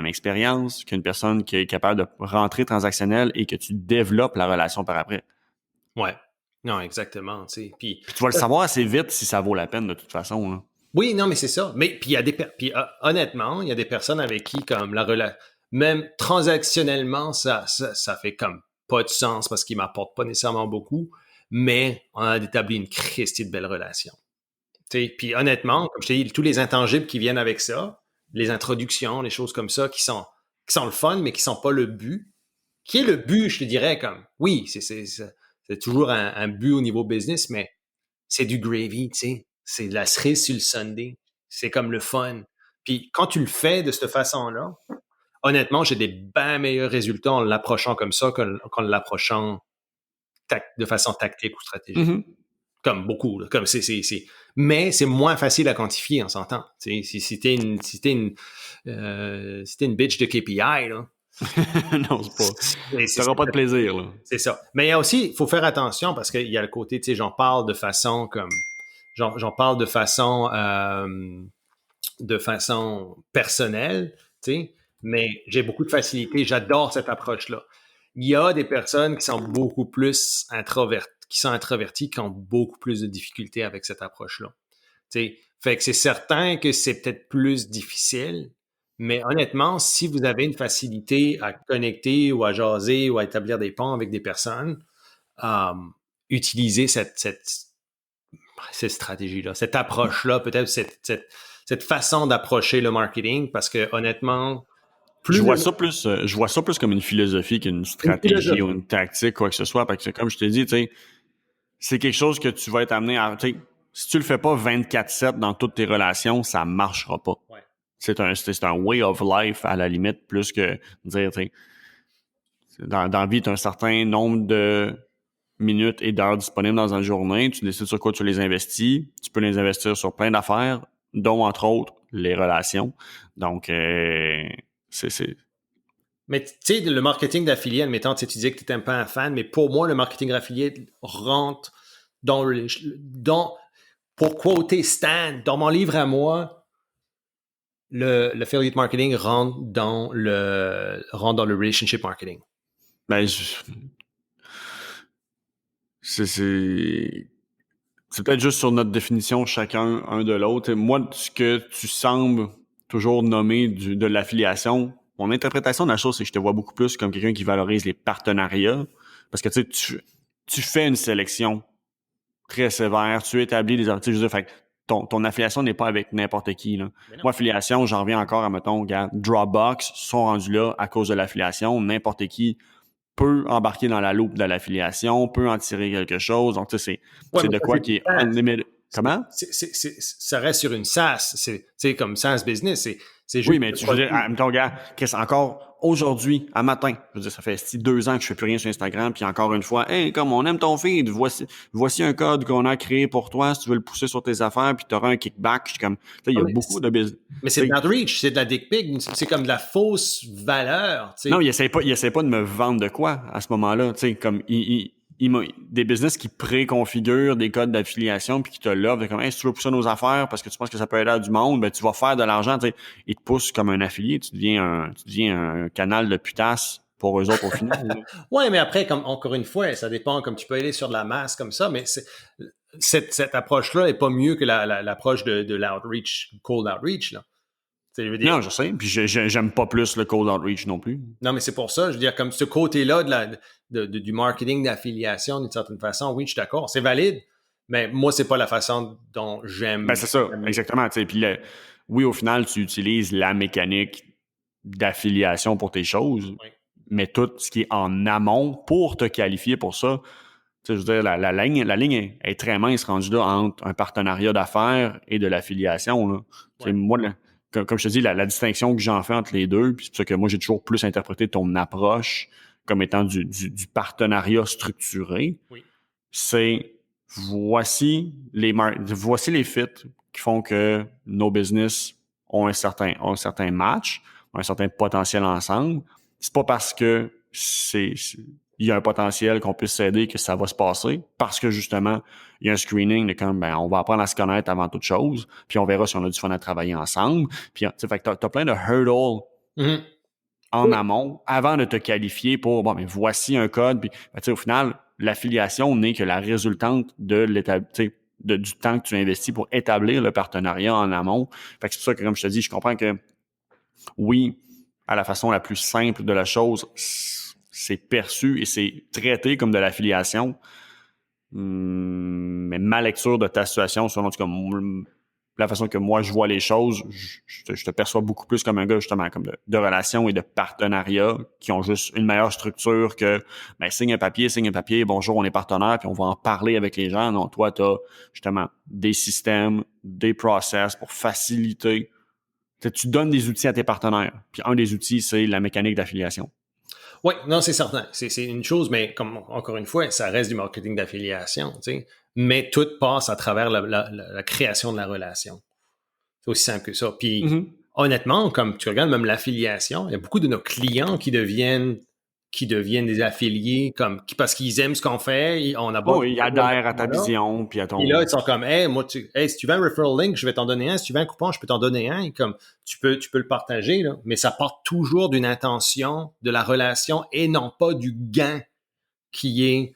expérience qu'une personne qui est capable de rentrer transactionnel et que tu développes la relation par après. Ouais. Non, exactement, tu sais. Puis tu vas le savoir assez vite si ça vaut la peine de toute façon, là. Oui, non, mais c'est ça. Mais puis il y a honnêtement, il y a des personnes avec qui comme même transactionnellement, ça fait comme pas de sens parce qu'ils m'apportent pas nécessairement beaucoup, mais on a établi une christie de belle relation. Tu sais, puis honnêtement, comme je t'ai dit, tous les intangibles qui viennent avec ça, les introductions, les choses comme ça qui sont le fun, mais qui sont pas le but. Qui est le but, je te dirais, comme oui, c'est toujours un but au niveau business, mais c'est du gravy, tu sais. C'est de la cerise sur le sundae. C'est comme le fun. Puis quand tu le fais de cette façon-là, honnêtement, j'ai des bien meilleurs résultats en l'approchant comme ça qu'en l'approchant de façon tactique ou stratégique. Mm-hmm. Comme beaucoup. Là. Comme Mais c'est moins facile à quantifier, on s'entend. Si t'es une bitch de KPI, là. Non, c'est pas. Ça n'aura pas de plaisir, là. C'est ça. Mais il y a aussi, il faut faire attention parce qu'il y a le côté, tu sais, j'en parle de façon personnelle, tu sais, mais j'ai beaucoup de facilité. J'adore cette approche-là. Il y a des personnes qui sont beaucoup plus introverties, qui ont beaucoup plus de difficultés avec cette approche-là. Tu sais, fait que c'est certain que c'est peut-être plus difficile, mais honnêtement, si vous avez une facilité à connecter ou à jaser ou à établir des ponts avec des personnes, utilisez cette stratégie-là, cette approche-là, peut-être cette façon d'approcher le marketing, parce que honnêtement, je vois ça plus comme une philosophie qu'une stratégie ou une tactique, quoi que ce soit. Parce que comme je te dis, tu sais, c'est quelque chose que tu vas être amené à... Si tu le fais pas 24/7 dans toutes tes relations, ça marchera pas. Ouais. C'est un way of life, à la limite, plus que dire, tu sais, dans la vie, tu as un certain nombre de minutes et d'heures disponibles dans une journée. Tu décides sur quoi tu les investis. Tu peux les investir sur plein d'affaires, dont, entre autres, les relations. Donc, c'est... Mais tu sais, le marketing d'affilié, admettons, tu disais que tu n'étais pas un fan, mais pour moi, le marketing d'affilié rentre pour quoter Stan, dans mon livre à moi, l'affiliate marketing rentre dans le relationship marketing. Ben, c'est peut-être juste sur notre définition chacun un de l'autre. Moi, ce que tu sembles toujours nommer de l'affiliation, mon interprétation de la chose, c'est que je te vois beaucoup plus comme quelqu'un qui valorise les partenariats. Parce que tu fais une sélection très sévère, tu établis des objectifs. Je veux dire, fait que ton affiliation n'est pas avec n'importe qui. Là. Moi, affiliation, j'en reviens encore à, mettons, Dropbox sont rendus là à cause de l'affiliation. N'importe qui peut embarquer dans la loupe de l'affiliation, peut en tirer quelque chose. Donc, tu sais, c'est de quoi qui est unlimited. Comment? Ça reste sur une SaaS. C'est comme SaaS business. C'est juste oui, mais tu veux dire, mettons, gars, Chris, encore aujourd'hui, à matin, je veux dire, ça fait 2 ans que je fais plus rien sur Instagram, puis encore une fois, hey, comme on aime ton feed, voici un code qu'on a créé pour toi, si tu veux le pousser sur tes affaires, puis tu auras un kickback. Je suis comme, il y a beaucoup de business. Mais c'est de l'outreach, c'est de la dick pic, c'est comme de la fausse valeur. T'sais. Non, il essaie pas de me vendre de quoi à ce moment-là. Tu sais, comme des business qui préconfigurent des codes d'affiliation puis qui te l'offrent comme hey, si tu veux pousser nos affaires parce que tu penses que ça peut aider à du monde, ben tu vas faire de l'argent. Tu sais, ils te poussent comme un affilié, tu deviens un canal de putasse pour eux autres au final. Ouais, mais après, comme encore une fois, ça dépend. Comme tu peux aller sur de la masse comme ça, mais cette approche-là est pas mieux que l'approche de l'outreach, cold outreach là. Je veux dire, non, je sais. Puis j'aime pas plus le cold outreach non plus. Non, mais c'est pour ça. Je veux dire, comme ce côté-là du marketing d'affiliation, d'une certaine façon, oui, je suis d'accord. C'est valide, mais moi, c'est pas la façon dont j'aime. Ben, c'est ça, exactement. Puis oui, au final, tu utilises la mécanique d'affiliation pour tes choses, oui. Mais tout ce qui est en amont pour te qualifier pour ça, je veux dire, la ligne est très mince rendue là entre un partenariat d'affaires et de l'affiliation. Là. Ouais. Moi, comme je te dis, la distinction que j'en fais entre les deux, puis c'est pour ça que moi, j'ai toujours plus interprété ton approche comme étant du partenariat structuré, oui. C'est voici les fits qui font que nos business ont un certain match, ont un certain potentiel ensemble. C'est pas parce que il y a un potentiel qu'on puisse s'aider que ça va se passer, parce que justement, il y a un screening de comme, on va apprendre à se connaître avant toute chose, puis on verra si on a du fun à travailler ensemble. Puis, tu sais, fait que t'as plein de hurdles en amont avant de te qualifier pour, mais voici un code. Puis, tu sais, au final, l'affiliation n'est que la résultante du temps que tu investis pour établir le partenariat en amont. Fait que c'est pour ça que, comme je te dis, je comprends que, oui, à la façon la plus simple de la chose, c'est perçu et c'est traité comme de l'affiliation. Mais ma lecture de ta situation, selon en tout cas, la façon que moi je vois les choses, je te perçois beaucoup plus comme un gars justement comme de relations et de partenariats qui ont juste une meilleure structure que signe un papier, bonjour, on est partenaire, puis on va en parler avec les gens. Non, toi, tu as justement des systèmes, des process pour faciliter. Tu donnes des outils à tes partenaires. Puis un des outils, c'est la mécanique d'affiliation. Oui, non, c'est certain. C'est une chose, mais comme encore une fois, ça reste du marketing d'affiliation, tu sais. Mais tout passe à travers la création de la relation. C'est aussi simple que ça. Puis honnêtement, comme tu regardes même l'affiliation, il y a beaucoup de nos clients qui deviennent des affiliés parce qu'ils aiment ce qu'on fait. Ils adhèrent à ta vision. Puis à ton... Et là, ils sont comme, si tu veux un referral link, je vais t'en donner un. Si tu veux un coupon, je peux t'en donner un. Et comme, tu peux le partager, là. Mais ça part toujours d'une intention de la relation et non pas du gain qui est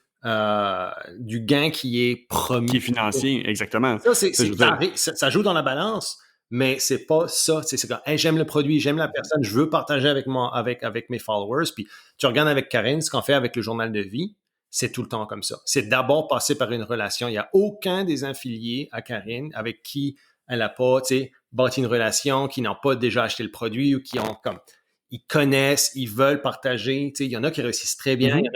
promis. Qui est financier, exactement. Ça joue dans la balance. Mais c'est pas ça. C'est comme, j'aime le produit, j'aime la personne, je veux partager avec mes followers. Puis tu regardes avec Karine, ce qu'on fait avec le journal de vie, c'est tout le temps comme ça. C'est d'abord passer par une relation. Il n'y a aucun des affiliés à Karine avec qui elle n'a pas bâti une relation, qui n'ont pas déjà acheté le produit ou qui ont comme... ils connaissent, ils veulent partager. Il y en a qui réussissent très bien, il y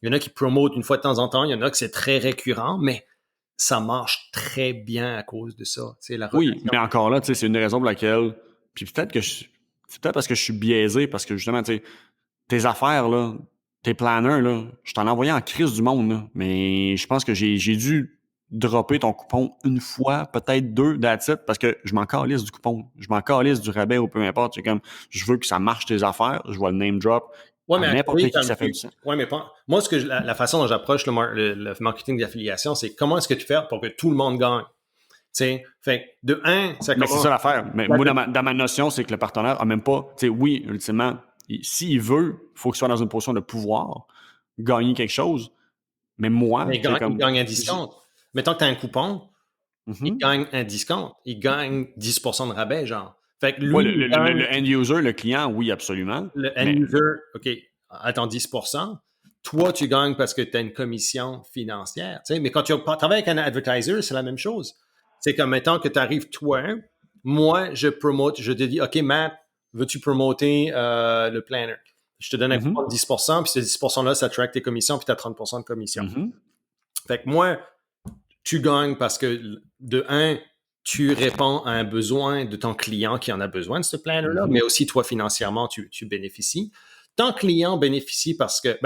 en a qui promotent une fois de temps en temps, il y en a qui c'est très récurrent, mais ça marche très bien à cause de ça. Oui, mais encore là, c'est une des raisons pour laquelle. Puis peut-être c'est peut-être parce que je suis biaisé, parce que justement, tes affaires, là, tes planners, là, je t'en ai envoyé en crise du monde, là, mais je pense que j'ai dû dropper ton coupon une fois, peut-être deux, that's it, parce que je m'en calisse du coupon. Je m'en calisse du rabais ou peu importe. C'est comme, je veux que ça marche tes affaires, je vois le name drop. Ouais, mais n'importe qui ça fait du sens. Ouais, mais pas. Moi, la façon dont j'approche le marketing d'affiliation, c'est comment est-ce que tu fais pour que tout le monde gagne. Fait de un, ça commence. Mais c'est ça l'affaire. Mais moi, dans ma notion, c'est que le partenaire a même pas. Oui, ultimement, s'il veut, il faut qu'il soit dans une position de pouvoir gagner quelque chose. Mais moi, il gagne un discount. Mettons que tu as un coupon, il gagne un discount. Il gagne 10% de rabais, genre. Fait que lui, le end user, le client, oui, absolument. Le end user, OK, attends 10%. Toi, tu gagnes parce que tu as une commission financière. Mais quand tu travailles avec un advertiser, c'est la même chose. C'est comme, mettons que tu arrives, toi, moi, je te dis, OK, Matt, veux-tu promoter le planner? Je te donne un coupon de 10%, puis ce 10%-là, ça traque tes commissions, puis tu as 30% de commission. Fait que moi, tu gagnes parce que, de un, tu réponds à un besoin de ton client qui en a besoin de ce planner-là, mais aussi toi, financièrement, tu bénéficies. Ton client bénéficie parce que,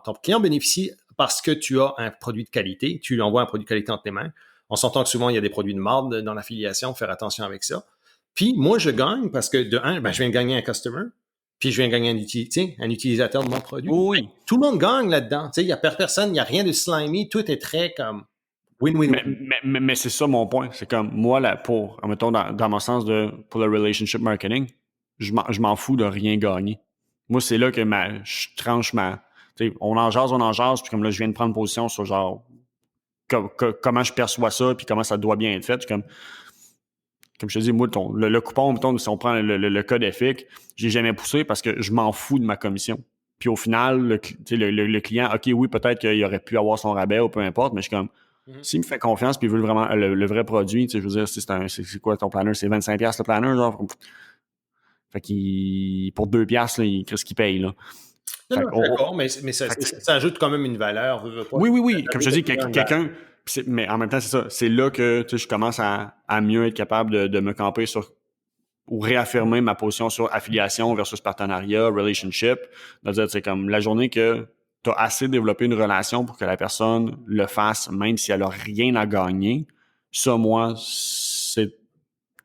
ton client bénéficie parce que tu as un produit de qualité, tu lui envoies un produit de qualité entre tes mains. On s'entend que souvent, il y a des produits de marde dans l'affiliation, faire attention avec ça. Puis, moi, je gagne parce que, de un, je viens de gagner un customer, puis je viens de gagner un utilisateur de mon produit. Oui. Tout le monde gagne là-dedans. Il n'y a personne, il n'y a rien de slimy, tout est très comme win-win. Mais c'est ça mon point. C'est comme, moi, là, mettons, dans mon sens pour le relationship marketing, je m'en fous de rien gagner. Moi, c'est là que je tranche on en jase, puis comme là, je viens de prendre position sur genre comment je perçois ça, puis comment ça doit bien être fait. Comme je te dis, moi, le coupon, mettons, si on prend le code EFIC, j'ai jamais poussé parce que je m'en fous de ma commission. Puis au final, le client, OK, oui, peut-être qu'il aurait pu avoir son rabais ou peu importe, mais je suis comme, s'il me fait confiance puis il veut vraiment le vrai produit, je veux dire, c'est quoi ton planner? C'est 25$ le planner, genre? Fait qu'il, pour 2$, qu'est-ce qu'il paye, là? Non, d'accord, mais ça ajoute quand même une valeur. Oui. Comme je te dis, quelqu'un... Mais en même temps, c'est ça. C'est là que je commence à mieux être capable de me camper ou réaffirmer ma position sur affiliation versus partenariat, relationship. C'est-à-dire, c'est comme la journée que tu as assez développé une relation pour que la personne le fasse, même si elle n'a rien à gagner. Ça, moi, c'est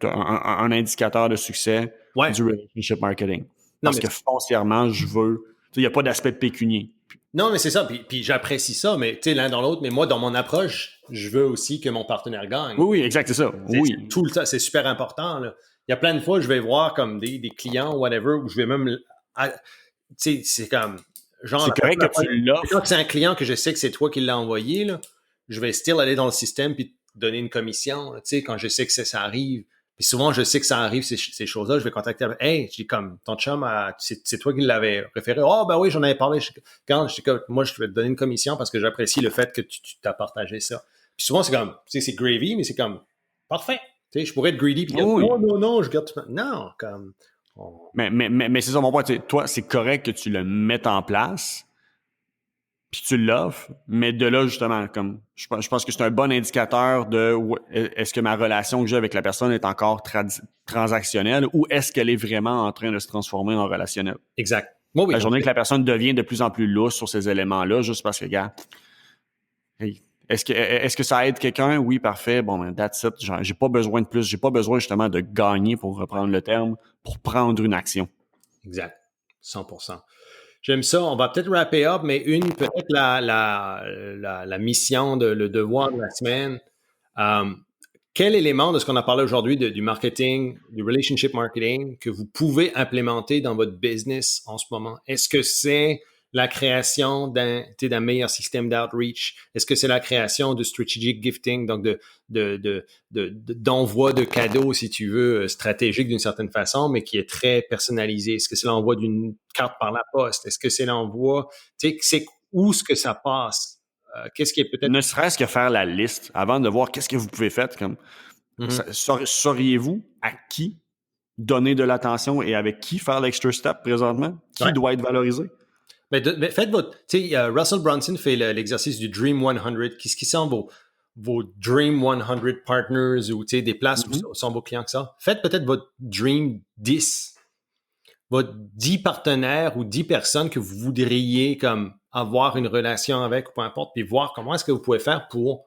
un indicateur de succès du relationship marketing. Parce que foncièrement, je veux... Il n'y a pas d'aspect pécunier. Non, mais c'est ça. Puis j'apprécie ça, mais tu sais, l'un dans l'autre. Mais moi, dans mon approche, je veux aussi que mon partenaire gagne. Oui, exact, c'est ça. Oui. Tout le temps, c'est super important, là. Il y a plein de fois, je vais voir comme des clients, whatever, où je vais même... Tu sais, c'est comme... Genre, c'est correct que tu l'offres. Quand c'est un client que je sais que c'est toi qui l'as envoyé, là, je vais still aller dans le système puis donner une commission, tu sais, quand je sais que ça arrive. Puis souvent, je sais que ça arrive, ces choses-là, je vais contacter, hey, je dis comme, ton chum, c'est toi qui l'avais référé. Oh, ben oui, j'en avais parlé. Moi, je vais te donner une commission parce que j'apprécie le fait que tu t'as partagé ça. Puis souvent, c'est comme, tu sais, c'est gravy, mais c'est comme, parfait. Tu sais, je pourrais être greedy puis dire, non, je garde tout. Non, comme... Mais c'est ça mon point. Toi, c'est correct que tu le mettes en place, puis tu l'offres, mais de là, justement, comme je pense que c'est un bon indicateur de est-ce que ma relation que j'ai avec la personne est encore transactionnelle ou est-ce qu'elle est vraiment en train de se transformer en relationnel. Exact. La journée que la personne devient de plus en plus lousse sur ces éléments-là, juste parce que, gars, est-ce que ça aide quelqu'un? Oui, parfait. Bon, ben, that's it. J'ai pas besoin de plus. J'ai pas besoin, justement, de gagner, pour reprendre le terme, pour prendre une action. Exact. 100%. J'aime ça. On va peut-être wrapper up, mais peut-être la mission, le devoir de la semaine. Quel élément de ce qu'on a parlé aujourd'hui du marketing, du relationship marketing, que vous pouvez implémenter dans votre business en ce moment? Est-ce que c'est la création d'un meilleur système d'outreach? Est-ce que c'est la création de strategic gifting, donc d'envoi de cadeaux, si tu veux, stratégique d'une certaine façon, mais qui est très personnalisé? Est-ce que c'est l'envoi d'une carte par la poste? Est-ce que c'est l'envoi, c'est où est-ce que ça passe? Qu'est-ce qui est peut-être... Ne serait-ce que faire la liste avant de voir qu'est-ce que vous pouvez faire. Comme sauriez-vous à qui donner de l'attention et avec qui faire l'extra step présentement? Qui doit être valorisé? Mais faites votre... Tu sais, Russell Brunson fait l'exercice du Dream 100. Qu'est-ce qui sont vos Dream 100 partners ou des places où sont vos clients que ça? Faites peut-être votre Dream 10. Votre 10 partenaires ou 10 personnes que vous voudriez comme avoir une relation avec ou peu importe, puis voir comment est-ce que vous pouvez faire pour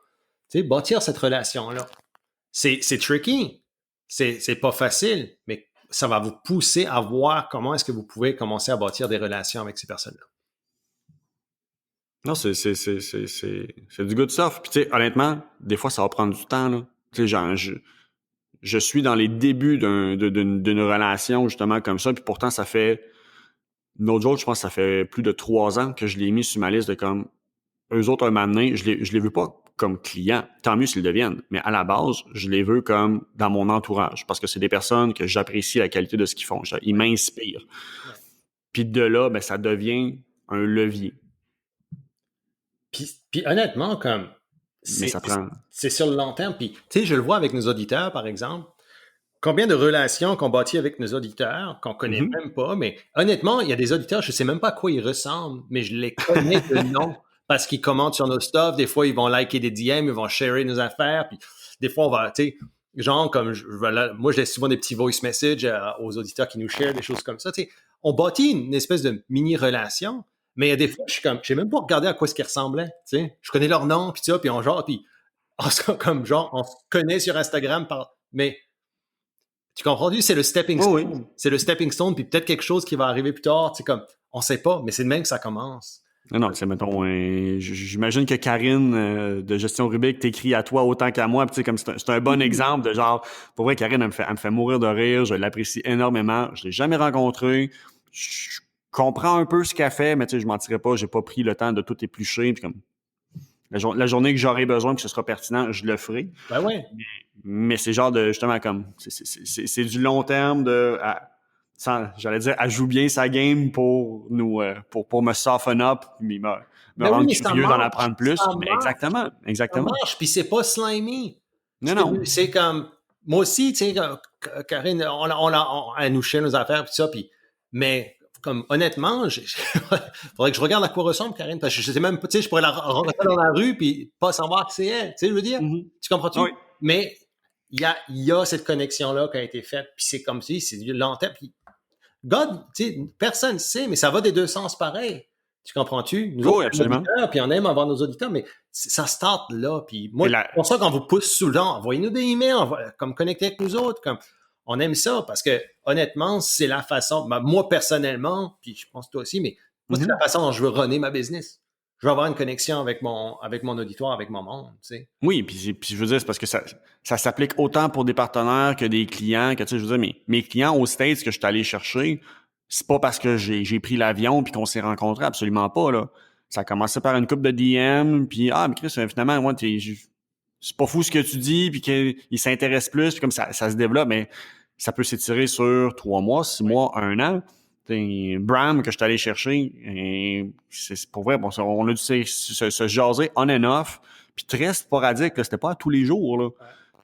bâtir cette relation-là. C'est tricky. C'est pas facile, mais ça va vous pousser à voir comment est-ce que vous pouvez commencer à bâtir des relations avec ces personnes-là. Non, c'est du good stuff. Puis tu sais, honnêtement, des fois, ça va prendre du temps, là. Tu sais, genre, je suis dans les débuts d'une relation, justement, comme ça, puis pourtant, ça fait... No joke, je pense que ça fait plus de 3 ans que je l'ai mis sur ma liste de comme... Eux autres, un moment donné, je les veux pas comme clients. Tant mieux s'ils le deviennent. Mais à la base, je les veux comme dans mon entourage. Parce que c'est des personnes que j'apprécie la qualité de ce qu'ils font. Ils m'inspirent. Ouais. Puis de là, ben, ça devient un levier. Puis honnêtement, comme... Mais ça prend... C'est sur le long terme. Puis, tu sais, je le vois avec nos auditeurs, par exemple. Combien de relations qu'on bâtit avec nos auditeurs, qu'on connaît même pas, mais honnêtement, il y a des auditeurs, je sais même pas à quoi ils ressemblent, mais je les connais de nom parce qu'ils commentent sur nos stuff. Des fois, ils vont liker des DM, ils vont sharer nos affaires, puis des fois, on va, tu sais, genre, comme, moi, je laisse souvent des petits voice messages aux auditeurs qui nous share des choses comme ça, tu sais. On bâtit une espèce de mini-relation, mais il y a des fois, je suis comme, j'ai même pas regardé à quoi ce qu'ils ressemblaient, tu sais. Je connais leur nom, puis ça, puis on se connaît sur Instagram, mais tu comprends-tu? C'est le stepping stone. Oui. C'est le stepping stone, puis peut-être quelque chose qui va arriver plus tard. Tu sais, comme, on sait pas, mais c'est de même que ça commence. Non, c'est mettons, j'imagine que Karine de Gestion Rubik t'écrit à toi autant qu'à moi. Puis, comme c'est un bon exemple de genre, pour vrai, Karine, elle me fait mourir de rire. Je l'apprécie énormément. Je l'ai jamais rencontrée. Je comprends un peu ce qu'elle fait, mais tu sais, je mentirais pas. J'ai pas pris le temps de tout éplucher. Puis comme la journée que j'aurai besoin, que ce sera pertinent, je le ferai. Ben ouais. Mais c'est genre de, justement, comme, c'est du long terme j'allais dire, elle joue bien sa game pour nous, pour me soften up, me rendre curieux d'en apprendre plus. Mais exactement. Ça marche, puis c'est pas slimy. Non. C'est comme, moi aussi, tu sais, Karine, elle nous chie nos affaires, puis ça, mais comme honnêtement, faudrait que je regarde à quoi ressemble Karine, parce que je sais même pas, tu sais, je pourrais la rencontrer dans la rue puis pas savoir que c'est elle, tu sais, je veux dire, tu comprends-tu? Oui. Mais il y a cette connexion-là qui a été faite, puis c'est comme si c'est du long terme, puis God, tu sais, personne ne sait, mais ça va des deux sens pareil. Tu comprends-tu? Nous oui, absolument. Puis on aime avoir nos auditeurs, mais ça start là. Puis moi, c'est pour ça qu'on vous pousse souvent. Envoyez-nous des emails, comme connecter avec nous autres, comme on aime ça parce que honnêtement, c'est la façon. Moi personnellement, puis je pense toi aussi, mais moi c'est la façon dont je veux runner ma business. Je veux avoir une connexion avec mon auditoire, avec mon monde, tu sais. Oui, puis je veux dire, c'est parce que ça s'applique autant pour des partenaires que des clients, que tu sais, je veux dire, mes clients aux States que je suis allé chercher, c'est pas parce que j'ai pris l'avion puis qu'on s'est rencontrés, absolument pas, là. Ça a commencé par une couple de DM, puis mais Chris, finalement, moi, c'est pas fou ce que tu dis, puis qu'il s'intéresse plus, puis comme ça se développe, mais ça peut s'étirer sur 3 mois, 6 mois, 1 an. Bram que je suis allé chercher, et c'est pour vrai, bon, on a dû se jaser on and off, puis très sporadique, là, c'était pas à tous les jours, là,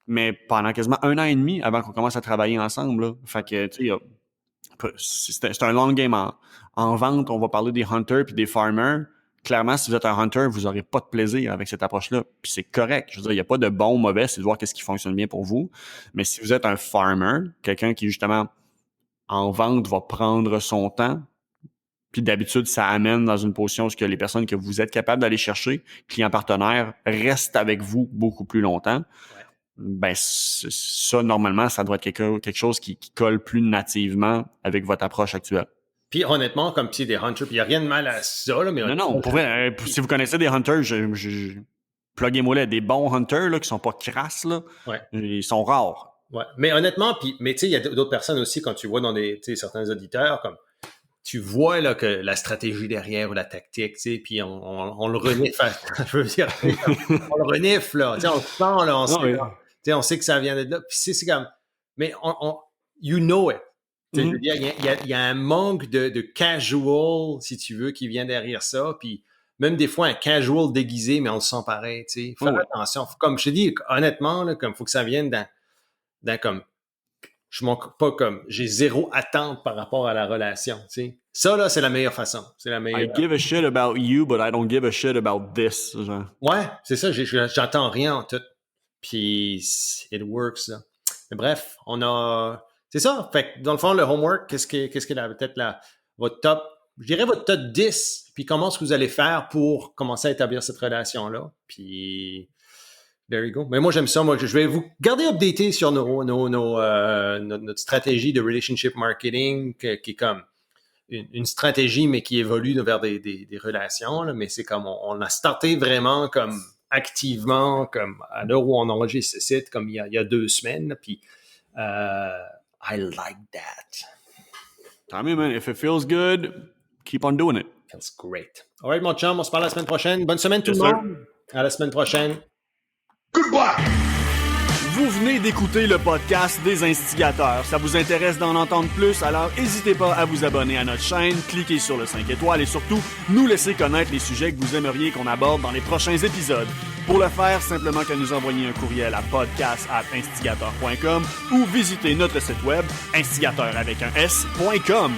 mais pendant quasiment 1 an et demi avant qu'on commence à travailler ensemble, là. Fait que, tu sais, c'est un long game en vente. On va parler des hunters puis des farmers. Clairement, si vous êtes un hunter, vous n'aurez pas de plaisir avec cette approche-là. Puis c'est correct. Je veux dire, il n'y a pas de bon ou mauvais, c'est de voir qu'est-ce qui fonctionne bien pour vous. Mais si vous êtes un farmer, quelqu'un qui, justement, en vente, va prendre son temps, puis d'habitude, ça amène dans une position où les personnes que vous êtes capable d'aller chercher, clients partenaires, restent avec vous beaucoup plus longtemps. Ouais. Ben ça, normalement, ça doit être quelque chose qui colle plus nativement avec votre approche actuelle. Puis honnêtement, comme si des hunters, puis il n'y a rien de mal à ça, là, mais... Non, pour vrai, si vous connaissez des hunters, pluguez-moi là, des bons hunters, là, qui sont pas crasses, là, ouais. Ils sont rares. Ouais, mais honnêtement, mais tu sais, il y a d'autres personnes aussi, quand tu vois dans certains auditeurs, comme tu vois là que la stratégie derrière ou la tactique, tu sais, puis on le renifle, je veux dire, on le renifle, là, tu sais, on le sent, là, on sait, tu sais, on sait que ça vient de là, puis c'est comme, mais you know it. Je veux dire, il y a un manque de casual, si tu veux, qui vient derrière ça, puis même des fois un casual déguisé, mais on le sent pareil, tu sais. Faut faire attention. Comme je te dis, honnêtement, là, comme faut que ça vienne d'un comme je manque pas comme, j'ai zéro attente par rapport à la relation, tu sais. Ça, là, c'est la meilleure façon. C'est la meilleure. I give a shit about you, but I don't give a shit about this. Genre. Ouais, c'est ça, j'entends rien en tout. Puis, it works, là. Mais bref, on a... C'est ça. Fait que, dans le fond, le homework, qu'est-ce que peut-être votre top... Je dirais votre top 10, puis comment est-ce que vous allez faire pour commencer à établir cette relation-là. Puis... There you go. Mais moi, j'aime ça. Moi, je vais vous garder updaté sur notre stratégie de relationship marketing, qui est comme une stratégie, mais qui évolue vers des relations. Là. Mais c'est comme, on a starté vraiment comme activement, comme à l'heure où on enregistre ce site, comme il y a 2 semaines. Là, puis, I like that. Tommy, man, if it feels good, keep on doing it. Feels great. All right, mon chum, on se parle la semaine prochaine. Bonne semaine tout le monde. À la semaine prochaine. Goodbye! Vous venez d'écouter le podcast des Instigateurs. Ça vous intéresse d'en entendre plus, alors n'hésitez pas à vous abonner à notre chaîne, cliquez sur le 5 étoiles et surtout, nous laisser connaître les sujets que vous aimeriez qu'on aborde dans les prochains épisodes. Pour le faire, simplement qu'à nous envoyer un courriel à podcast@instigateur.com ou visiter notre site web instigateur avec un s.com.